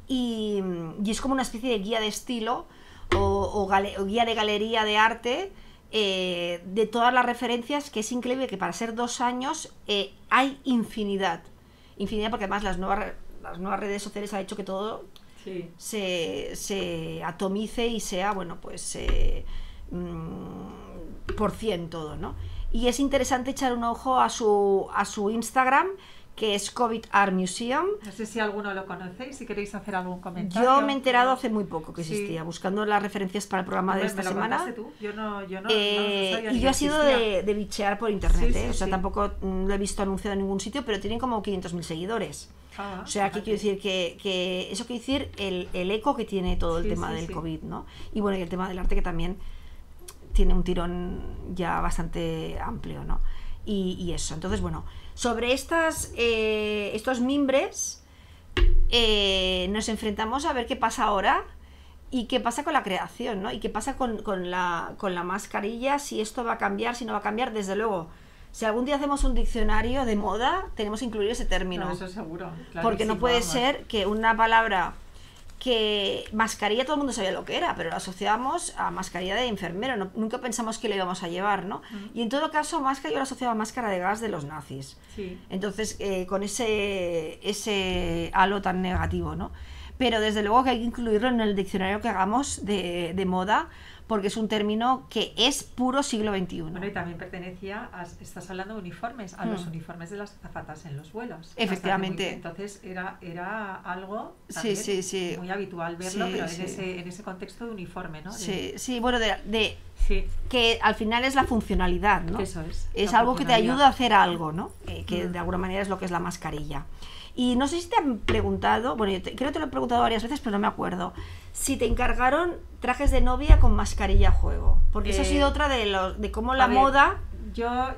Y es como una especie de guía de estilo o guía de galería de arte de todas las referencias, que es increíble que para ser 2 años hay infinidad, porque además las nuevas redes sociales han hecho que todo se atomice y sea, bueno, pues por 100 todo, ¿no? Y es interesante echar un ojo a su Instagram, que es COVID Art Museum. No sé si alguno lo conocéis, si queréis hacer algún comentario. Yo me he enterado hace muy poco que existía, buscando las referencias para el programa de esta semana. Tú. Yo no y yo he sido de bichear por internet, o sea, tampoco lo he visto anunciado en ningún sitio, pero tienen como 500.000 seguidores. O sea, que quiero decir que eso quiere decir el eco que tiene todo el tema del COVID, ¿no? Y bueno, y el tema del arte, que también tiene un tirón ya bastante amplio, ¿no? Y eso, entonces, bueno, sobre estos mimbres nos enfrentamos a ver qué pasa ahora y qué pasa con la creación, ¿no? Y qué pasa con la mascarilla, si esto va a cambiar, si no va a cambiar. Desde luego, si algún día hacemos un diccionario de moda, tenemos que incluir ese término. No, eso seguro. Porque no puede ser que una palabra que mascarilla todo el mundo sabía lo que era, pero lo asociábamos a mascarilla de enfermero, nunca pensamos que le íbamos a llevar, ¿no? Y en todo caso, máscara yo lo asociaba a máscara de gas de los nazis. Entonces, con ese halo tan negativo, ¿no? Pero desde luego que hay que incluirlo en el diccionario que hagamos de moda, porque es un término que es puro siglo XXI. Bueno, y también pertenecía estás hablando de uniformes, a los uniformes de las azafatas en los vuelos. Efectivamente. Entonces era algo también muy habitual verlo, pero en ese contexto de uniforme, ¿no? Bueno, que al final es la funcionalidad, ¿no? Eso es. Es algo que te ayuda a hacer algo, ¿no? Que de alguna manera es lo que es la mascarilla. Y no sé si te han preguntado, bueno, creo que te lo he preguntado varias veces, pero no me acuerdo, si te encargaron trajes de novia con mascarilla a juego, porque eso ha sido otra de cómo la moda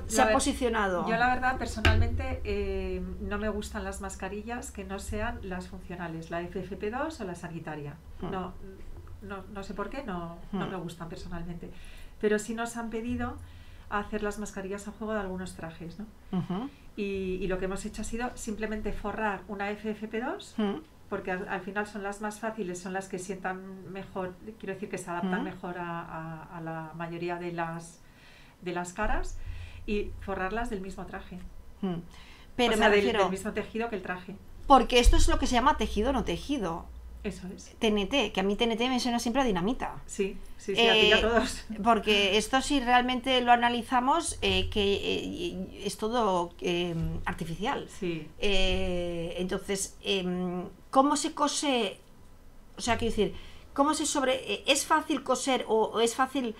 se ha posicionado. Yo la verdad, personalmente, no me gustan las mascarillas que no sean las funcionales, la FFP2 o la sanitaria. No sé por qué, no me gustan personalmente. Pero sí nos han pedido hacer las mascarillas a juego de algunos trajes, ¿no? Y lo que hemos hecho ha sido simplemente forrar una FFP2, porque al final son las más fáciles, son las que sientan mejor, quiero decir que se adaptan mejor a la mayoría de las caras, y forrarlas del mismo traje. Pero o sea, del mismo tejido que el traje. Porque esto es lo que se llama tejido no tejido. Eso es. TNT, que a mí TNT me suena siempre a dinamita. Sí, a ti y a todos. Porque esto, si realmente lo analizamos, que es todo artificial. Sí. Entonces, ¿cómo se cose? O sea, quiero decir, ¿cómo se ¿es fácil coser o es fácil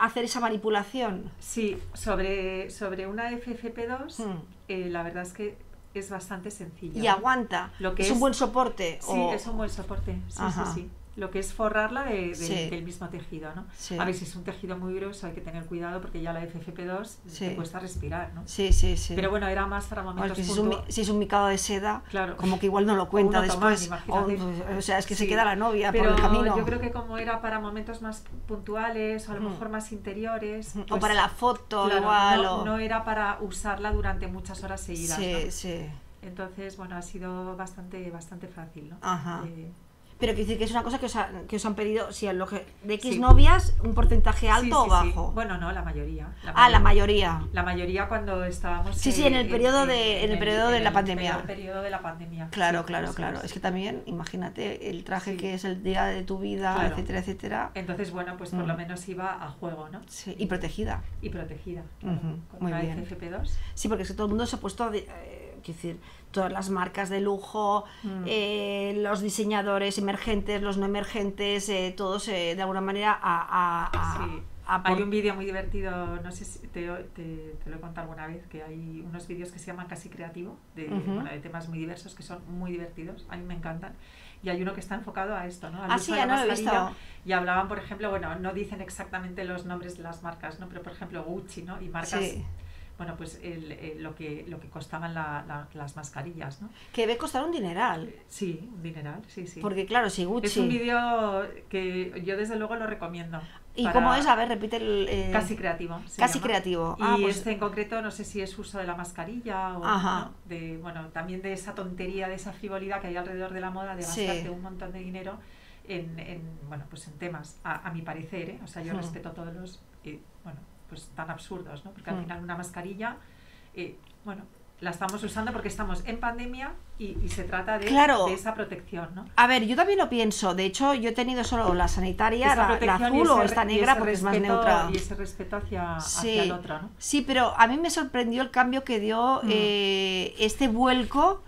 hacer esa manipulación? Sí, sobre una FFP2, la verdad es que es bastante sencilla. Y aguanta. Es un buen soporte. Sí, es un buen soporte. Sí. Lo que es forrarla del mismo tejido, ¿no? A ver, si es un tejido muy grueso hay que tener cuidado, porque ya la FFP2 te cuesta respirar, ¿no? Sí. Pero bueno, era más para momentos si es un micado de seda, claro, como que igual no lo cuenta después. O sea, es que se queda la novia por el camino. Yo creo que como era para momentos más puntuales, o a lo mejor más interiores, pues, o para la foto, claro, igual. No era para usarla durante muchas horas seguidas, ¿no? Sí. Entonces, bueno, ha sido bastante fácil, ¿no? Pero quiero decir que es una cosa que os han pedido, si de X novias, un porcentaje alto o bajo. Sí. Bueno, no, la mayoría. La mayoría. La mayoría cuando estábamos en el periodo de la pandemia. En el periodo de la pandemia. Claro. Es que también, imagínate, el traje que es el día de tu vida, etcétera. Entonces, bueno, pues por lo menos iba a juego, ¿no? Sí, y protegida. Con Muy la bien. FFP2. Sí, porque es que todo el mundo se ha puesto quiero decir, todas las marcas de lujo, los diseñadores emergentes, los no emergentes, todos de alguna manera Hay un vídeo muy divertido, no sé si te lo he contado alguna vez, que hay unos vídeos que se llaman Casi Creativo, de temas muy diversos, que son muy divertidos, a mí me encantan. Y hay uno que está enfocado a esto, ¿no? Ya no lo he visto. Y hablaban, por ejemplo, no dicen exactamente los nombres de las marcas, ¿no? Pero por ejemplo Gucci, ¿no? Y marcas... bueno, pues lo que costaban las mascarillas, ¿no? Que debe costar un dineral. Sí, un dineral, sí. Porque claro, si Gucci... Es un vídeo que yo desde luego lo recomiendo. ¿Y cómo es? A ver, repite el... Casi creativo. Casi creativo. Y pues... este en concreto, no sé si es uso de la mascarilla o ¿no? Bueno, también de esa tontería, de esa frivolidad que hay alrededor de la moda, de gastarte un montón de dinero bueno, pues en temas, a mi parecer, ¿eh? O sea, yo respeto todos los, bueno, pues tan absurdos, ¿no? Porque al final una mascarilla, bueno, la estamos usando porque estamos en pandemia y se trata de esa protección, ¿no? A ver, yo también lo pienso. De hecho, yo he tenido solo la sanitaria, la azul o esta negra, porque es más neutra. Y ese respeto hacia el otro, ¿no? Sí, pero a mí me sorprendió el cambio que dio este vuelco.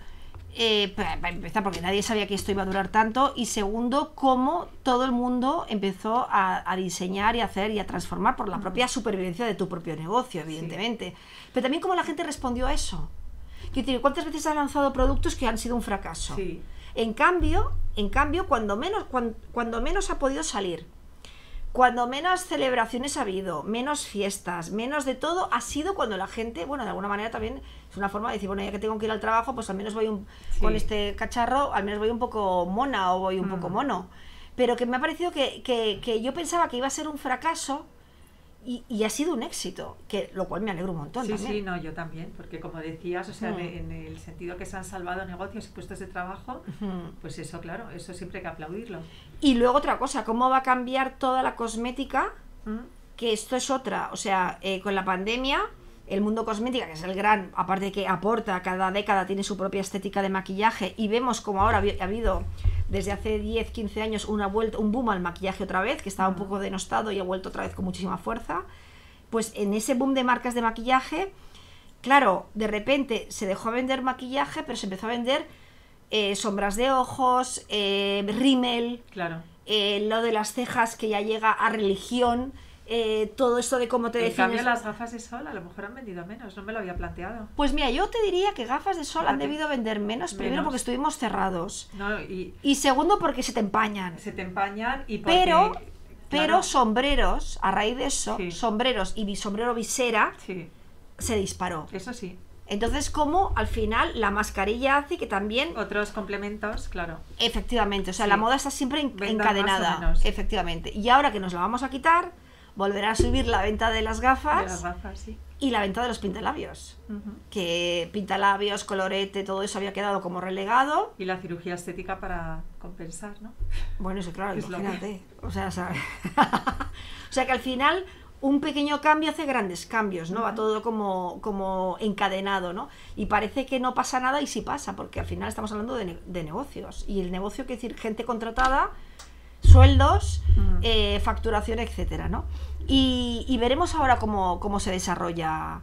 Para empezar, porque nadie sabía que esto iba a durar tanto, y segundo, cómo todo el mundo empezó a diseñar y a hacer y a transformar por la propia supervivencia de tu propio negocio, evidentemente. Pero también cómo la gente respondió a eso. Quiero decir, ¿cuántas veces has lanzado productos que han sido un fracaso? Sí. En cambio, cuando menos ha podido salir, cuando menos celebraciones ha habido, menos fiestas, menos de todo, ha sido cuando la gente, bueno, de alguna manera también es una forma de decir, bueno, ya que tengo que ir al trabajo, pues al menos voy con este cacharro, al menos voy un poco mona o voy un poco mono. Pero que me ha parecido que yo pensaba que iba a ser un fracaso y ha sido un éxito, lo cual me alegro un montón también. Sí, no, yo también, porque como decías, o sea, en el sentido que se han salvado negocios y puestos de trabajo, pues eso, claro, eso siempre hay que aplaudirlo. Y luego otra cosa, ¿cómo va a cambiar toda la cosmética? Que esto es otra, o sea, con la pandemia, el mundo cosmética, que es el gran, aparte de que aporta, cada década tiene su propia estética de maquillaje, y vemos como ahora ha habido desde hace 10, 15 años un boom al maquillaje otra vez, que estaba un poco denostado y ha vuelto otra vez con muchísima fuerza. Pues en ese boom de marcas de maquillaje, claro, de repente se dejó de vender maquillaje, pero se empezó a vender sombras de ojos, rímel, claro. Lo de las cejas, que ya llega a religión. Todo esto de cómo te defines. En cambio, las gafas de sol a lo mejor han vendido menos, no me lo había planteado. Pues mira, yo te diría que gafas de sol han debido vender menos, primero porque estuvimos cerrados, no, y segundo porque se te empañan. Se te empañan y porque... Pero sombreros, a raíz de eso, sombreros y sombrero visera, se disparó. Eso sí. Entonces, como al final la mascarilla hace que también... Otros complementos, claro. Efectivamente, o sea, la moda está siempre encadenada. Efectivamente. Y ahora que nos la vamos a quitar, volverá a subir la venta de las gafas. De las gafas, sí. Y la venta de los pintalabios. Que pintalabios, colorete, todo eso había quedado como relegado. Y la cirugía estética para compensar, ¿no? Bueno, eso claro, imagínate. O sea, ¿sabes? O sea que al final un pequeño cambio hace grandes cambios, ¿no? Va todo como encadenado, ¿no? Y parece que no pasa nada y sí pasa, porque al final estamos hablando de negocios. Y el negocio quiere decir gente contratada, sueldos, facturación, etcétera, ¿no? Y veremos ahora cómo se desarrolla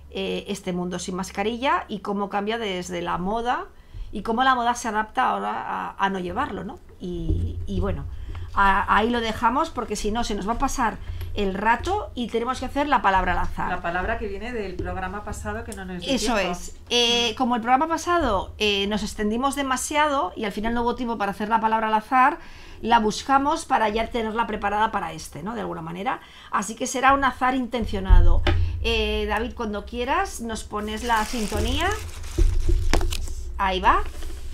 este mundo sin mascarilla y cómo cambia desde la moda y cómo la moda se adapta ahora a no llevarlo, ¿no? Y bueno, ahí lo dejamos, porque si no se nos va a pasar el rato y tenemos que hacer la palabra al azar. La palabra que viene del programa pasado, que no nos dio Eso tiempo. Es. Como el programa pasado nos extendimos demasiado y al final no hubo tiempo para hacer la palabra al azar, la buscamos para ya tenerla preparada para ¿no? De alguna manera. Así que será un azar intencionado. David, cuando quieras, nos pones la sintonía. Ahí va.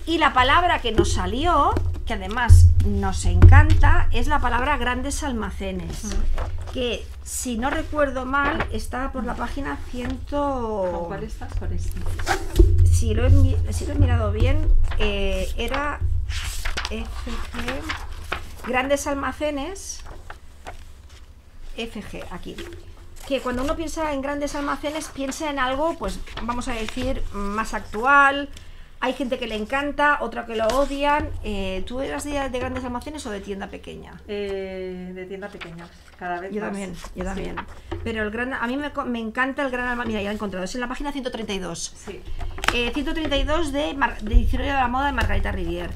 Y la palabra que nos salió, que además nos encanta, es la palabra grandes almacenes. Que, si no recuerdo mal, está por la página 100... ¿Con cuál estás? Por este. Si lo he mirado bien, era FG, grandes almacenes, FG, aquí. Que cuando uno piensa en grandes almacenes, piensa en algo, pues vamos a decir, más actual. Hay gente que le encanta, otra que lo odian. ¿Tú eras de grandes almacenes o de tienda pequeña? De tienda pequeña, cada vez yo más. Yo también. Pero a mí me encanta el gran almacén. Mira, ya lo he encontrado. Es en la página 132. Sí. 132 de Diccionario de la Moda de Margarita Rivière.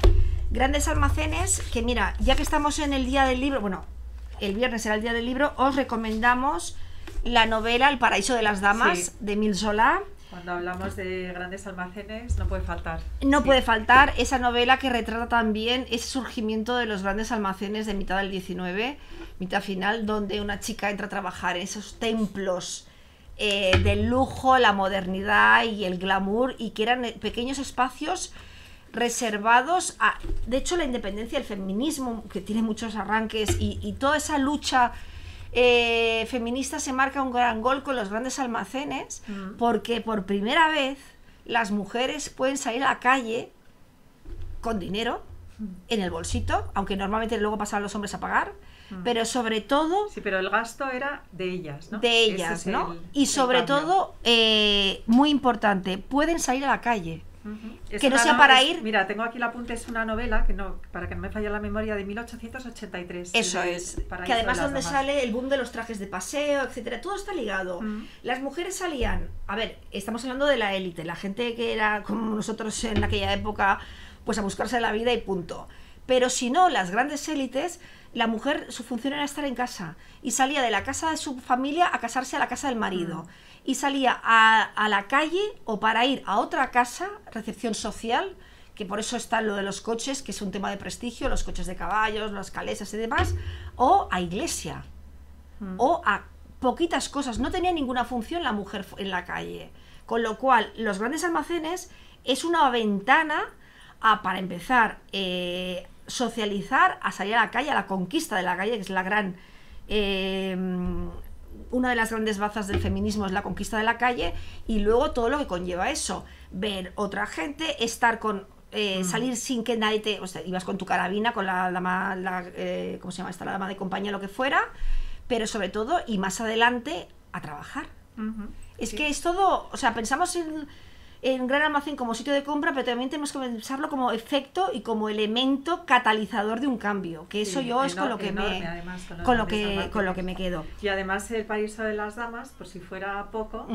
Grandes almacenes que, mira, ya que estamos en el Día del Libro, bueno, el viernes era el Día del Libro, os recomendamos la novela El paraíso de las damas, de Émile Zola. Cuando hablamos de grandes almacenes, no puede faltar. No puede faltar esa novela que retrata también ese surgimiento de los grandes almacenes de mitad del 19, mitad final, donde una chica entra a trabajar en esos templos del lujo, la modernidad y el glamour, y que eran pequeños espacios reservados a... De hecho, la independencia, el feminismo, que tiene muchos arranques, y toda esa lucha feminista se marca un gran gol con los grandes almacenes, porque por primera vez las mujeres pueden salir a la calle con dinero en el bolsito, aunque normalmente luego pasaban los hombres a pagar, pero sobre todo... Sí, pero el gasto era de ellas, ¿no? De ellas, ¿no? Y sobre todo, muy importante, pueden salir a la calle. Que no sea para ir... Mira, tengo aquí el apunte, es una novela, que no, para que no me falle la memoria, de 1883. Eso es. Que además donde sale el boom de los trajes de paseo, etcétera. Todo está ligado. Las mujeres salían... A ver, estamos hablando de la élite, la gente que era como nosotros en aquella época, pues a buscarse la vida y punto. Pero si no, las grandes élites, la mujer, su función era estar en casa. Y salía de la casa de su familia a casarse a la casa del marido. Y salía a la calle o para ir a otra casa, recepción social, que por eso está lo de los coches, que es un tema de prestigio, los coches de caballos, las calesas y demás, o a iglesia, o a poquitas cosas. No tenía ninguna función la mujer en la calle. Con lo cual, los grandes almacenes es una ventana a, para empezar, socializar, a salir a la calle, a la conquista de la calle, que es la gran... una de las grandes bazas del feminismo es la conquista de la calle, y luego todo lo que conlleva eso, ver otra gente, estar con salir sin que nadie te... O sea, ibas con tu carabina, con la dama, ¿cómo se llama esta? La dama de compañía, lo que fuera, pero sobre todo, y más adelante, a trabajar. Es que es todo... O sea, pensamos en Gran Almacén como sitio de compra, pero también tenemos que pensarlo como efecto y como elemento catalizador de un cambio, que eso yo es con lo que con lo que me quedo. Y además el paraíso de las damas, por si fuera poco,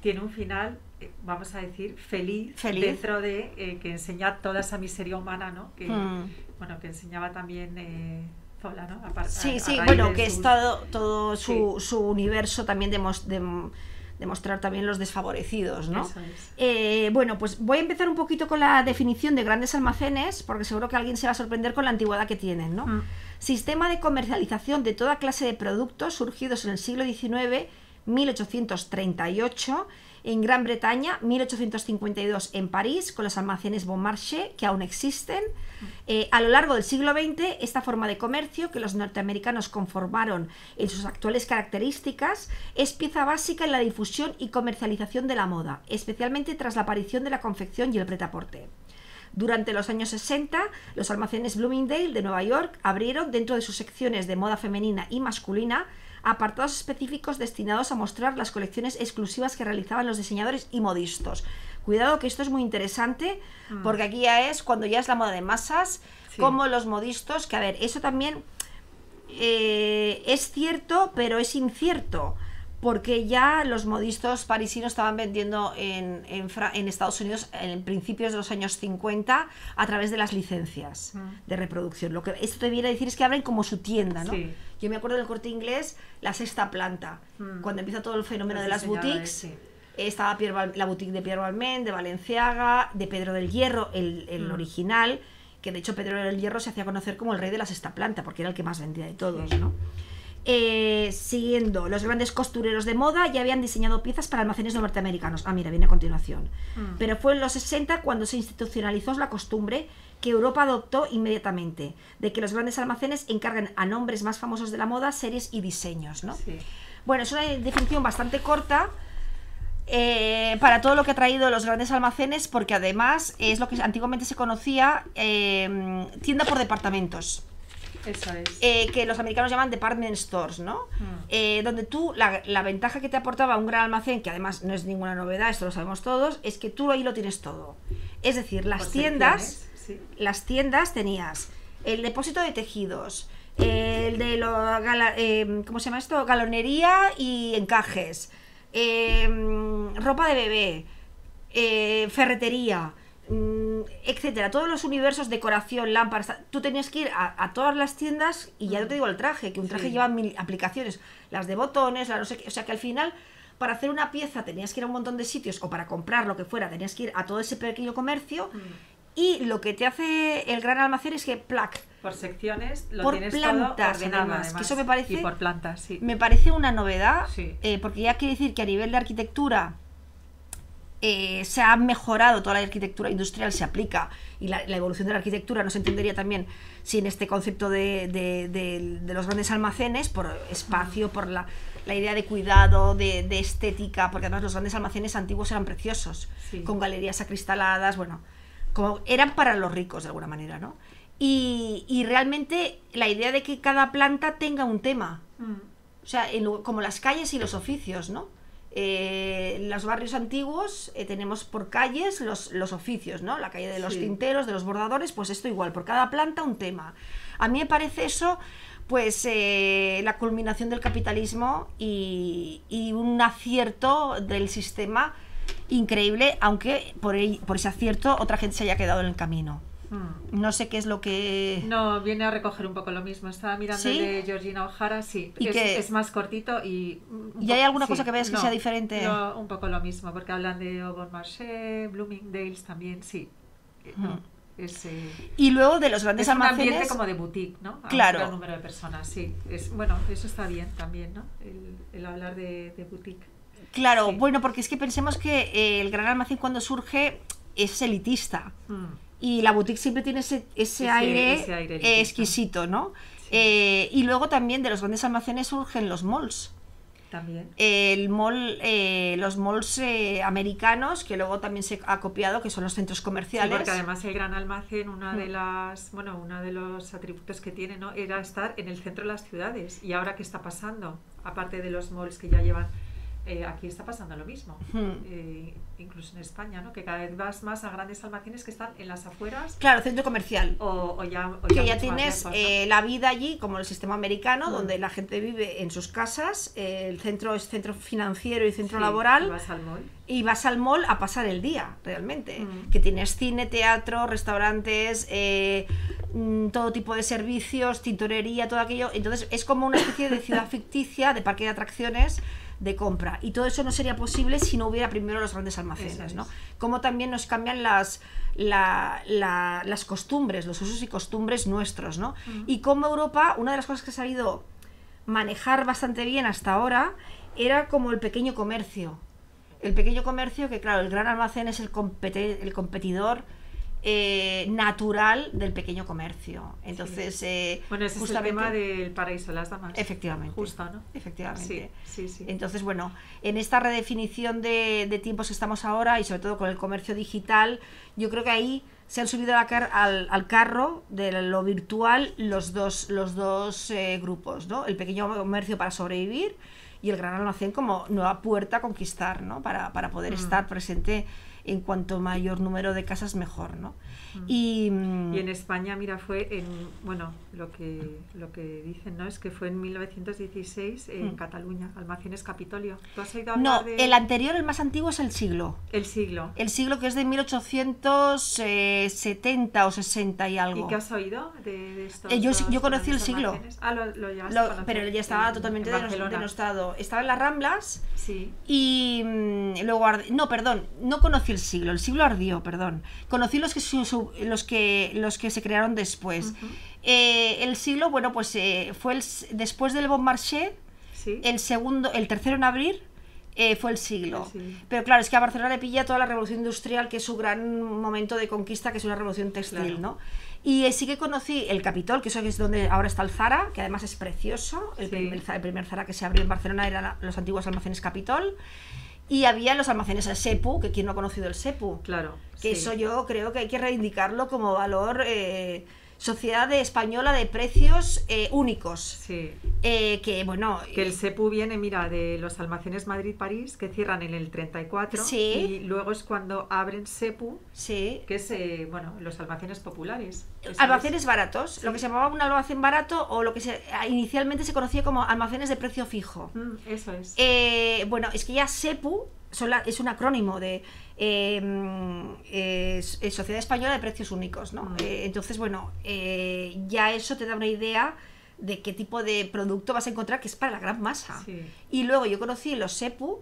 tiene un final, vamos a decir, feliz. Dentro de que enseña toda esa miseria humana, ¿no? Que, bueno, que enseñaba también Zola, ¿no? Sí, bueno, que es todo su universo también demostrar también los desfavorecidos, ¿no? Eso es. Bueno, pues voy a empezar un poquito con la definición de grandes almacenes, porque seguro que alguien se va a sorprender con la antigüedad que tienen, ¿no? Sistema de comercialización de toda clase de productos surgidos en el siglo XIX, 1838, en Gran Bretaña, 1852 en París, con los almacenes Bon Marché, que aún existen. A lo largo del siglo XX, esta forma de comercio, que los norteamericanos conformaron en sus actuales características, es pieza básica en la difusión y comercialización de la moda, especialmente tras la aparición de la confección y el prêt-à-porter. Durante los años 60, los almacenes Bloomingdale de Nueva York abrieron, dentro de sus secciones de moda femenina y masculina, apartados específicos destinados a mostrar las colecciones exclusivas que realizaban los diseñadores y modistas. Cuidado, que esto es muy interesante, porque aquí ya es cuando ya es la moda de masas, como los modistas, que a ver, eso también es cierto, pero es incierto, porque ya los modistas parisinos estaban vendiendo en Estados Unidos en principios de los años 50 a través de las licencias de reproducción. Lo que esto te viene a decir es que abren como su tienda, ¿no? Sí. Yo me acuerdo del Corte Inglés, la Sexta Planta, cuando empieza todo el fenómeno de las boutiques. Estaba la boutique de Pierre Balmain, de Balenciaga, de Pedro del Hierro, el original, que de hecho Pedro del Hierro se hacía conocer como el rey de la Sexta Planta, porque era el que más vendía de todos, ¿no? Siguiendo, los grandes costureros de moda ya habían diseñado piezas para almacenes norteamericanos. Ah, mira, viene a continuación. Pero fue en los 60 cuando se institucionalizó la costumbre que Europa adoptó inmediatamente, de que los grandes almacenes encarguen a nombres más famosos de la moda series y diseños, ¿no? Sí. Bueno, es una definición bastante corta para todo lo que ha traído los grandes almacenes, porque además es lo que antiguamente se conocía tienda por departamentos. Eso es. Que los americanos llaman department stores, ¿no? Donde tú, la ventaja que te aportaba un gran almacén, que además no es ninguna novedad, esto lo sabemos todos, es que tú ahí lo tienes todo. Es decir, las tiendas tenías el depósito de tejidos, el de ¿cómo se llama esto? Galonería y encajes, ropa de bebé, ferretería, etcétera, todos los universos, decoración, lámparas. Tú tenías que ir a todas las tiendas, y ya no te digo el traje, que un traje lleva 1000 aplicaciones, las de botones, no sé qué, o sea que al final para hacer una pieza tenías que ir a un montón de sitios, o para comprar lo que fuera tenías que ir a todo ese pequeño comercio, Y lo que te hace el gran almacén es que por secciones lo por tienes plantas, todo ordenado, además, que eso me parece, y por plantas, sí. me parece una novedad, Sí. porque ya quiere decir que a nivel de arquitectura se ha mejorado, toda la arquitectura industrial se aplica, y la evolución de la arquitectura no se entendería también sin este concepto de los grandes almacenes, por espacio, por la idea de cuidado, de estética, porque además los grandes almacenes antiguos eran preciosos, Sí. con galerías acristaladas, bueno, como eran para los ricos de alguna manera, ¿no? Y realmente la idea de que cada planta tenga un tema, o sea, como las calles y los oficios, ¿no? En los barrios antiguos tenemos por calles los oficios, ¿no? La calle de los tinteros, de los bordadores, pues esto igual, por cada planta un tema. A mí me parece eso, pues, la culminación del capitalismo y un acierto del sistema increíble, aunque por ese acierto otra gente se haya quedado en el camino. No sé qué es lo que... No, viene a recoger un poco lo mismo. Estaba mirando ¿Sí? el de Georgina O'Hara, sí. ¿Y es más cortito y... ¿Y hay alguna cosa que veas que sea diferente? No, un poco lo mismo, porque hablan de Au Bon Marché, Bloomingdale's también, sí. Y luego de los grandes almacenes... Es un ambiente como de boutique, ¿no? Claro. A un gran número de personas, sí. Bueno, eso está bien también, ¿no? El hablar de boutique. Claro, Sí. bueno, porque es que pensemos que el gran almacén cuando surge es elitista. Y la boutique siempre tiene ese aire elitista. exquisito, ¿no? Sí. Y luego también de los grandes almacenes surgen los malls. También. Los malls americanos, que luego también se ha copiado, que son los centros comerciales. Sí, porque además el gran almacén, uno de los atributos que tiene, ¿no? Era estar en el centro de las ciudades. Y ahora, ¿qué está pasando? Aparte de los malls que ya llevan... aquí está pasando lo mismo, incluso en España, ¿no? Que cada vez vas más a grandes almacenes que están en las afueras. Claro, centro comercial. Que ya tienes lejos, ¿no? la vida allí, como el sistema americano, donde la gente vive en sus casas, el centro es centro financiero y centro laboral. Y vas al mall a pasar el día, realmente. Que tienes cine, teatro, restaurantes, todo tipo de servicios, tintorería, todo aquello. Entonces es como una especie de ciudad ficticia, de parque de atracciones, de compra, y todo eso no sería posible si no hubiera primero los grandes almacenes, ¿no? Como también nos cambian las costumbres, los usos y costumbres nuestros, ¿no? Y como Europa, una de las cosas que ha sabido manejar bastante bien hasta ahora era como el pequeño comercio, que claro, el gran almacén es el competidor natural del pequeño comercio. Entonces, bueno, ese justamente, es el tema del paraíso de las damas. Efectivamente. Justo, ¿no? Efectivamente. Sí. Entonces, bueno, en esta redefinición de tiempos que estamos ahora, y sobre todo con el comercio digital, yo creo que ahí se han subido al carro de lo virtual los dos grupos, ¿no? El pequeño comercio para sobrevivir y el gran almacén como nueva puerta a conquistar, ¿no? Para poder estar presente en cuanto mayor número de casas mejor, ¿no? Y en España, mira, fue lo que dicen, ¿no? Es que fue en 1916 en Cataluña, Almacenes Capitolio. ¿Tú has oído hablar de...? El anterior, el más antiguo, es el siglo. El siglo, que es de 1870 o 60 y algo. ¿Y qué has oído de estos? Yo conocí el siglo. Lo llegaste a conocer. Pero ya estaba totalmente denostado. Estaba en las Ramblas. Sí. Y luego no conocí el siglo ardió, perdón. Conocí los que se crearon después. El siglo, bueno, pues fue después del Bon Marché, ¿Sí? el tercero en abrir, fue el siglo. Pero claro, es que a Barcelona le pilla toda la revolución industrial, que es su gran momento de conquista, que es una revolución textil, claro, ¿no? Y sí que conocí el Capitol, que eso es donde ahora está el Zara, que además es precioso. El primer Zara que se abrió en Barcelona eran los antiguos almacenes Capitol. Y había los almacenes el Sepu, que quién no ha conocido el Sepu. Claro. Que eso yo creo que hay que reivindicarlo como valor, sociedad española de precios únicos. Sí. Que el Sepu viene, mira, de los almacenes Madrid-París, que cierran en el 34. Sí. Y luego es cuando abren Sepu, sí, que es, los almacenes populares. Almacenes baratos, sí, lo que se llamaba un almacén barato, o lo que inicialmente se conocía como almacenes de precio fijo. Eso es. Es que ya Sepu es un acrónimo de Sociedad Española de Precios Únicos, ¿no? Entonces, ya eso te da una idea de qué tipo de producto vas a encontrar, que es para la gran masa. Sí. Y luego yo conocí los Sepu,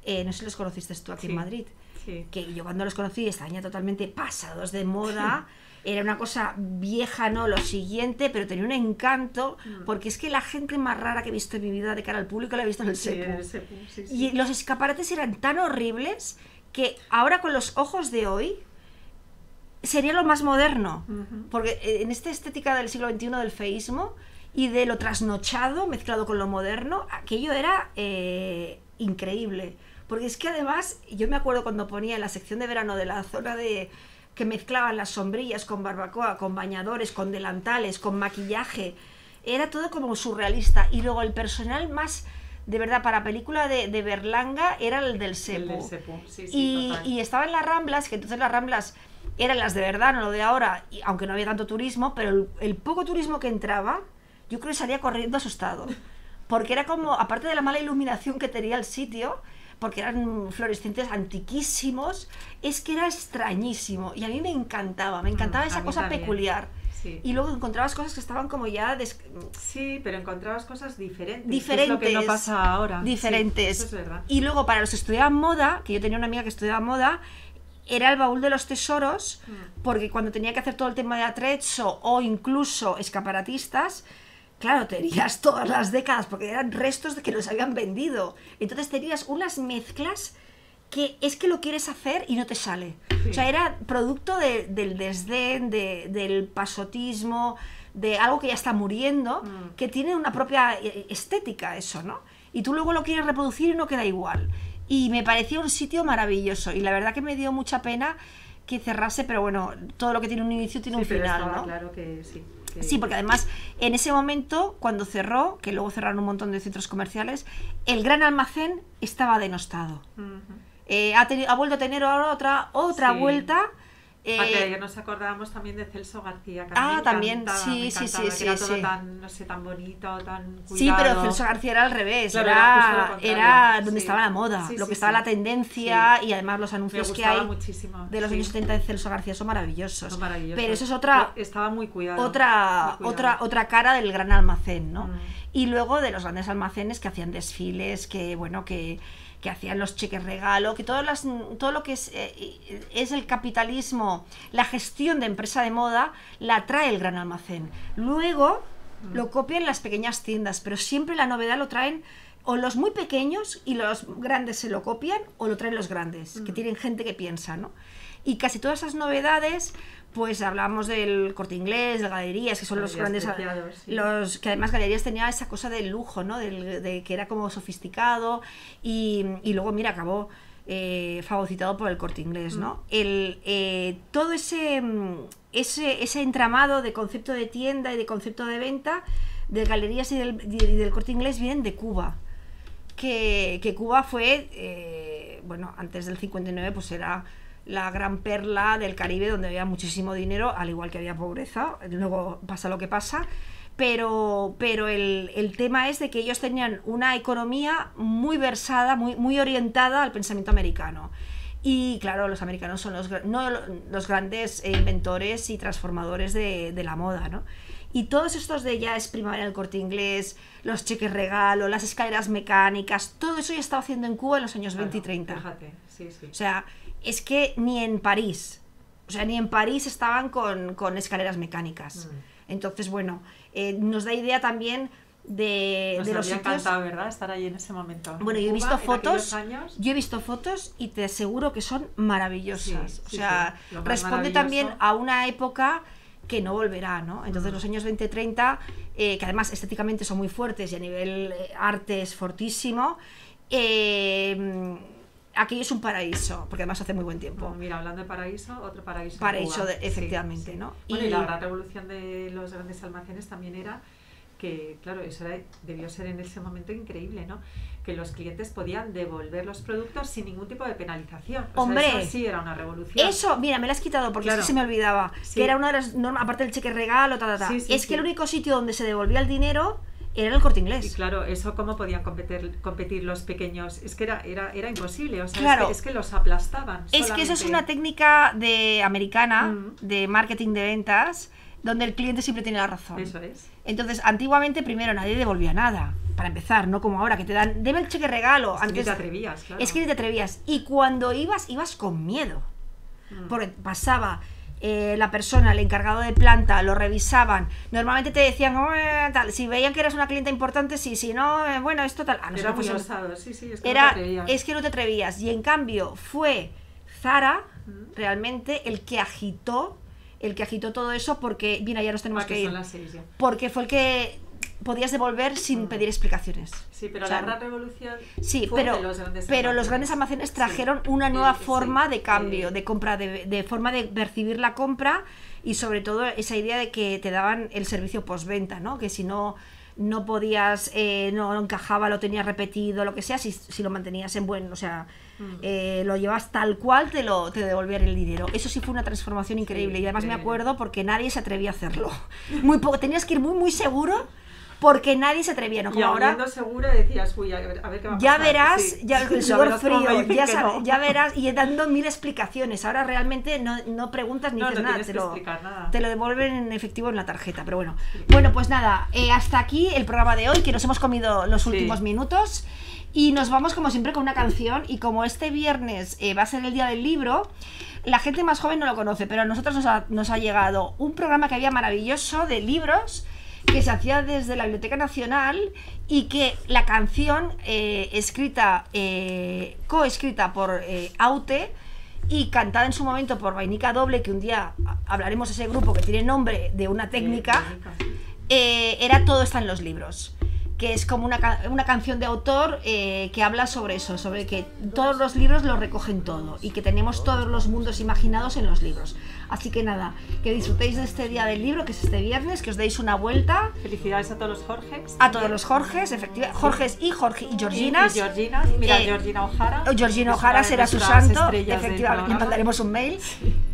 no sé si los conociste tú aquí en Madrid. que yo cuando los conocí estaban ya totalmente pasados de moda. Era una cosa vieja, ¿no? Lo siguiente, pero tenía un encanto, porque es que la gente más rara que he visto en mi vida de cara al público la he visto en el Sepu. Y los escaparates eran tan horribles que ahora con los ojos de hoy sería lo más moderno, porque en esta estética del siglo XXI del feísmo y de lo trasnochado mezclado con lo moderno, aquello era increíble, porque es que además yo me acuerdo cuando ponía en la sección de verano de la zona de que mezclaban las sombrillas con barbacoa, con bañadores, con delantales, con maquillaje, era todo como surrealista. Y luego el personal más, de verdad, para película de Berlanga era el del Sepu. Y estaba en las Ramblas, que entonces las Ramblas eran las de verdad, no lo de ahora, y, aunque no había tanto turismo, pero el poco turismo que entraba, yo creo que salía corriendo asustado. Porque era como, aparte de la mala iluminación que tenía el sitio, porque eran fluorescentes antiquísimos, es que era extrañísimo y a mí me encantaba esa cosa también peculiar. Y luego encontrabas cosas que estaban como ya... Sí, pero encontrabas cosas diferentes, que es lo que no pasa ahora. Diferentes. Sí, eso es verdad. Y luego para los que estudiaban moda, que yo tenía una amiga que estudiaba moda, era el baúl de los tesoros, porque cuando tenía que hacer todo el tema de atrezzo o incluso escaparatistas, claro, tenías todas las décadas, porque eran restos de que los habían vendido. Entonces tenías unas mezclas que es que lo quieres hacer y no te sale. O sea, era producto del desdén, del pasotismo, de algo que ya está muriendo, que tiene una propia estética eso, ¿no? Y tú luego lo quieres reproducir y no queda igual. Y me parecía un sitio maravilloso. Y la verdad que me dio mucha pena que cerrase, pero bueno, todo lo que tiene un inicio tiene un final, ¿no? Claro que sí. Sí, porque además en ese momento, cuando cerró, que luego cerraron un montón de centros comerciales, el Gran Almacén estaba denostado. Ha vuelto a tener ahora otra vuelta. Que nos acordábamos también de Celso García. Que también, sí. Que era todo tan, no sé, tan bonito, tan cuidado. Sí, pero Celso García era al revés, claro, era donde estaba la moda, lo que estaba la tendencia, y además los anuncios que hay de los años 70 de Celso García son maravillosos. Pero eso es estaba muy cuidado. Otra cara del Gran Almacén, ¿no? Y luego de los grandes almacenes que hacían desfiles, que hacían los cheques regalo, que todo lo que es el capitalismo, la gestión de empresa de moda, la trae el Gran Almacén. Luego lo copian las pequeñas tiendas, pero siempre la novedad lo traen o los muy pequeños y los grandes se lo copian, o lo traen los grandes, que tienen gente que piensa, ¿no? Y casi todas esas novedades, pues hablamos del Corte Inglés, de Galerías, que son los grandes, los que además Galerías tenía esa cosa del lujo, ¿no? De que era como sofisticado, y luego mira, acabó fagocitado por el Corte Inglés, ¿no? Todo ese entramado de concepto de tienda y de concepto de venta de Galerías y del Corte Inglés vienen de Cuba, que Cuba fue, bueno, antes del 59 pues era la gran perla del Caribe, donde había muchísimo dinero, al igual que había pobreza. Luego pasa lo que pasa, pero el tema es de que ellos tenían una economía muy versada, muy orientada al pensamiento americano. Y claro, los americanos son los grandes inventores y transformadores de la moda, ¿no? Y todos estos de ya es primavera el Corte Inglés, los cheques regalo, las escaleras mecánicas, todo eso ya estaba haciendo en Cuba en los años 20 y 30. Fíjate, sí. O sea, es que ni en París estaban con escaleras mecánicas. Entonces, bueno, nos da idea también de los sitios. Encantado, ¿verdad? Estar ahí en ese momento. Bueno, yo he visto fotos y te aseguro que son maravillosas. Responde también a una época que no volverá, ¿no? Entonces los años 20-30, que además estéticamente son muy fuertes y a nivel arte es fortísimo, aquello es un paraíso, porque además hace muy buen tiempo. Mira, hablando de paraíso, otro paraíso. Efectivamente, ¿no? Bueno, y la gran revolución de los grandes almacenes también era que, claro, eso debió ser en ese momento increíble, ¿no? Que los clientes podían devolver los productos sin ningún tipo de penalización. ¡Hombre! Eso sí era una revolución. Eso, mira, me lo has quitado porque es que se me olvidaba. Que era una de las normas, aparte del cheque regalo, es que el único sitio donde se devolvía el dinero era el Corte Inglés. Y claro, eso cómo podían competir los pequeños. Es que era imposible, o sea, claro, es que los aplastaban. Es que eso es una técnica americana de marketing de ventas, donde el cliente siempre tiene la razón. Eso es. Entonces, antiguamente, primero, nadie devolvía nada, para empezar, no como ahora, que te dan, deme el cheque regalo. Es que Antes, ni te atrevías, claro. Es que ni te atrevías. Y cuando ibas con miedo. Porque pasaba la persona, el encargado de planta, lo revisaban. Normalmente te decían, tal, si veían que eras una clienta importante, sí, si no, bueno, esto tal. Era muy osado, sí, es que no te atrevías. Es que no te atrevías. Y en cambio, fue Zara, realmente, el que agitó todo eso, porque, mira, ya nos tenemos que ir. Son las 6 ya. Porque fue el que podías devolver sin pedir explicaciones. Sí, pero o sea, la gran revolución sí, fue pero, de los grandes pero almacenes. los grandes almacenes trajeron una nueva forma de cambio, sí. de compra, de forma de percibir la compra, y sobre todo esa idea de que te daban el servicio postventa, ¿no? Que si no podías, no encajaba, lo tenías repetido, lo que sea, si lo mantenías en buen, o sea, lo llevas tal cual, te devolvían el dinero. Eso sí fue una transformación increíble, Sí, y además me acuerdo porque nadie se atrevía a hacerlo. Muy poco, tenías que ir muy, muy seguro, porque nadie se atrevía, ¿no? Como y ahora, segura decías, uy, a ver qué va a pasar. ya verás, Sí. ya el Ya sudor verás cómo frío, me dicen que no. ya verás, y dando 1000 explicaciones. Ahora realmente no preguntas ni No, dices no nada, tienes que explicar nada. te lo devuelven en efectivo en la tarjeta. Pero bueno, bueno, pues nada, hasta aquí el programa de hoy, que nos hemos comido los últimos minutos. Y nos vamos como siempre con una canción, y como este viernes va a ser el día del libro, la gente más joven no lo conoce, pero a nosotros nos ha llegado un programa que había maravilloso de libros, que se hacía desde la Biblioteca Nacional, y que la canción coescrita por Aute y cantada en su momento por Vainica Doble, que un día hablaremos de ese grupo que tiene nombre de una técnica, era Todo está en los libros, que es como una canción de autor que habla sobre eso, sobre que todos los libros lo recogen todo y que tenemos todos los mundos imaginados en los libros. Así que nada, que disfrutéis de este día del libro, que es este viernes, que os deis una vuelta. Felicidades a todos los Jorges. A todos los Jorges, efectivamente. Jorges y Georginas. Y Georginas. Mira, Georgina O'Hara. Georgina O'Hara será su santo. Efectivamente, le ¿no? mandaremos un mail.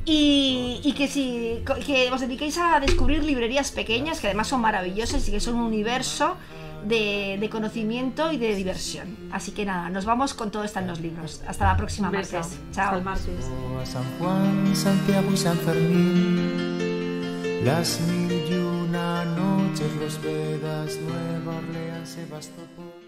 Y que os dediquéis a descubrir librerías pequeñas, que además son maravillosas y que son un universo de conocimiento y de diversión. Así que nada, nos vamos con Todo está en los libros. Hasta la próxima martes. Chao. Hasta el martes. A San Juan, Santiago y San Fermín, las 1001 noches, los Vedas, Nueva Orleans, Sebastopol.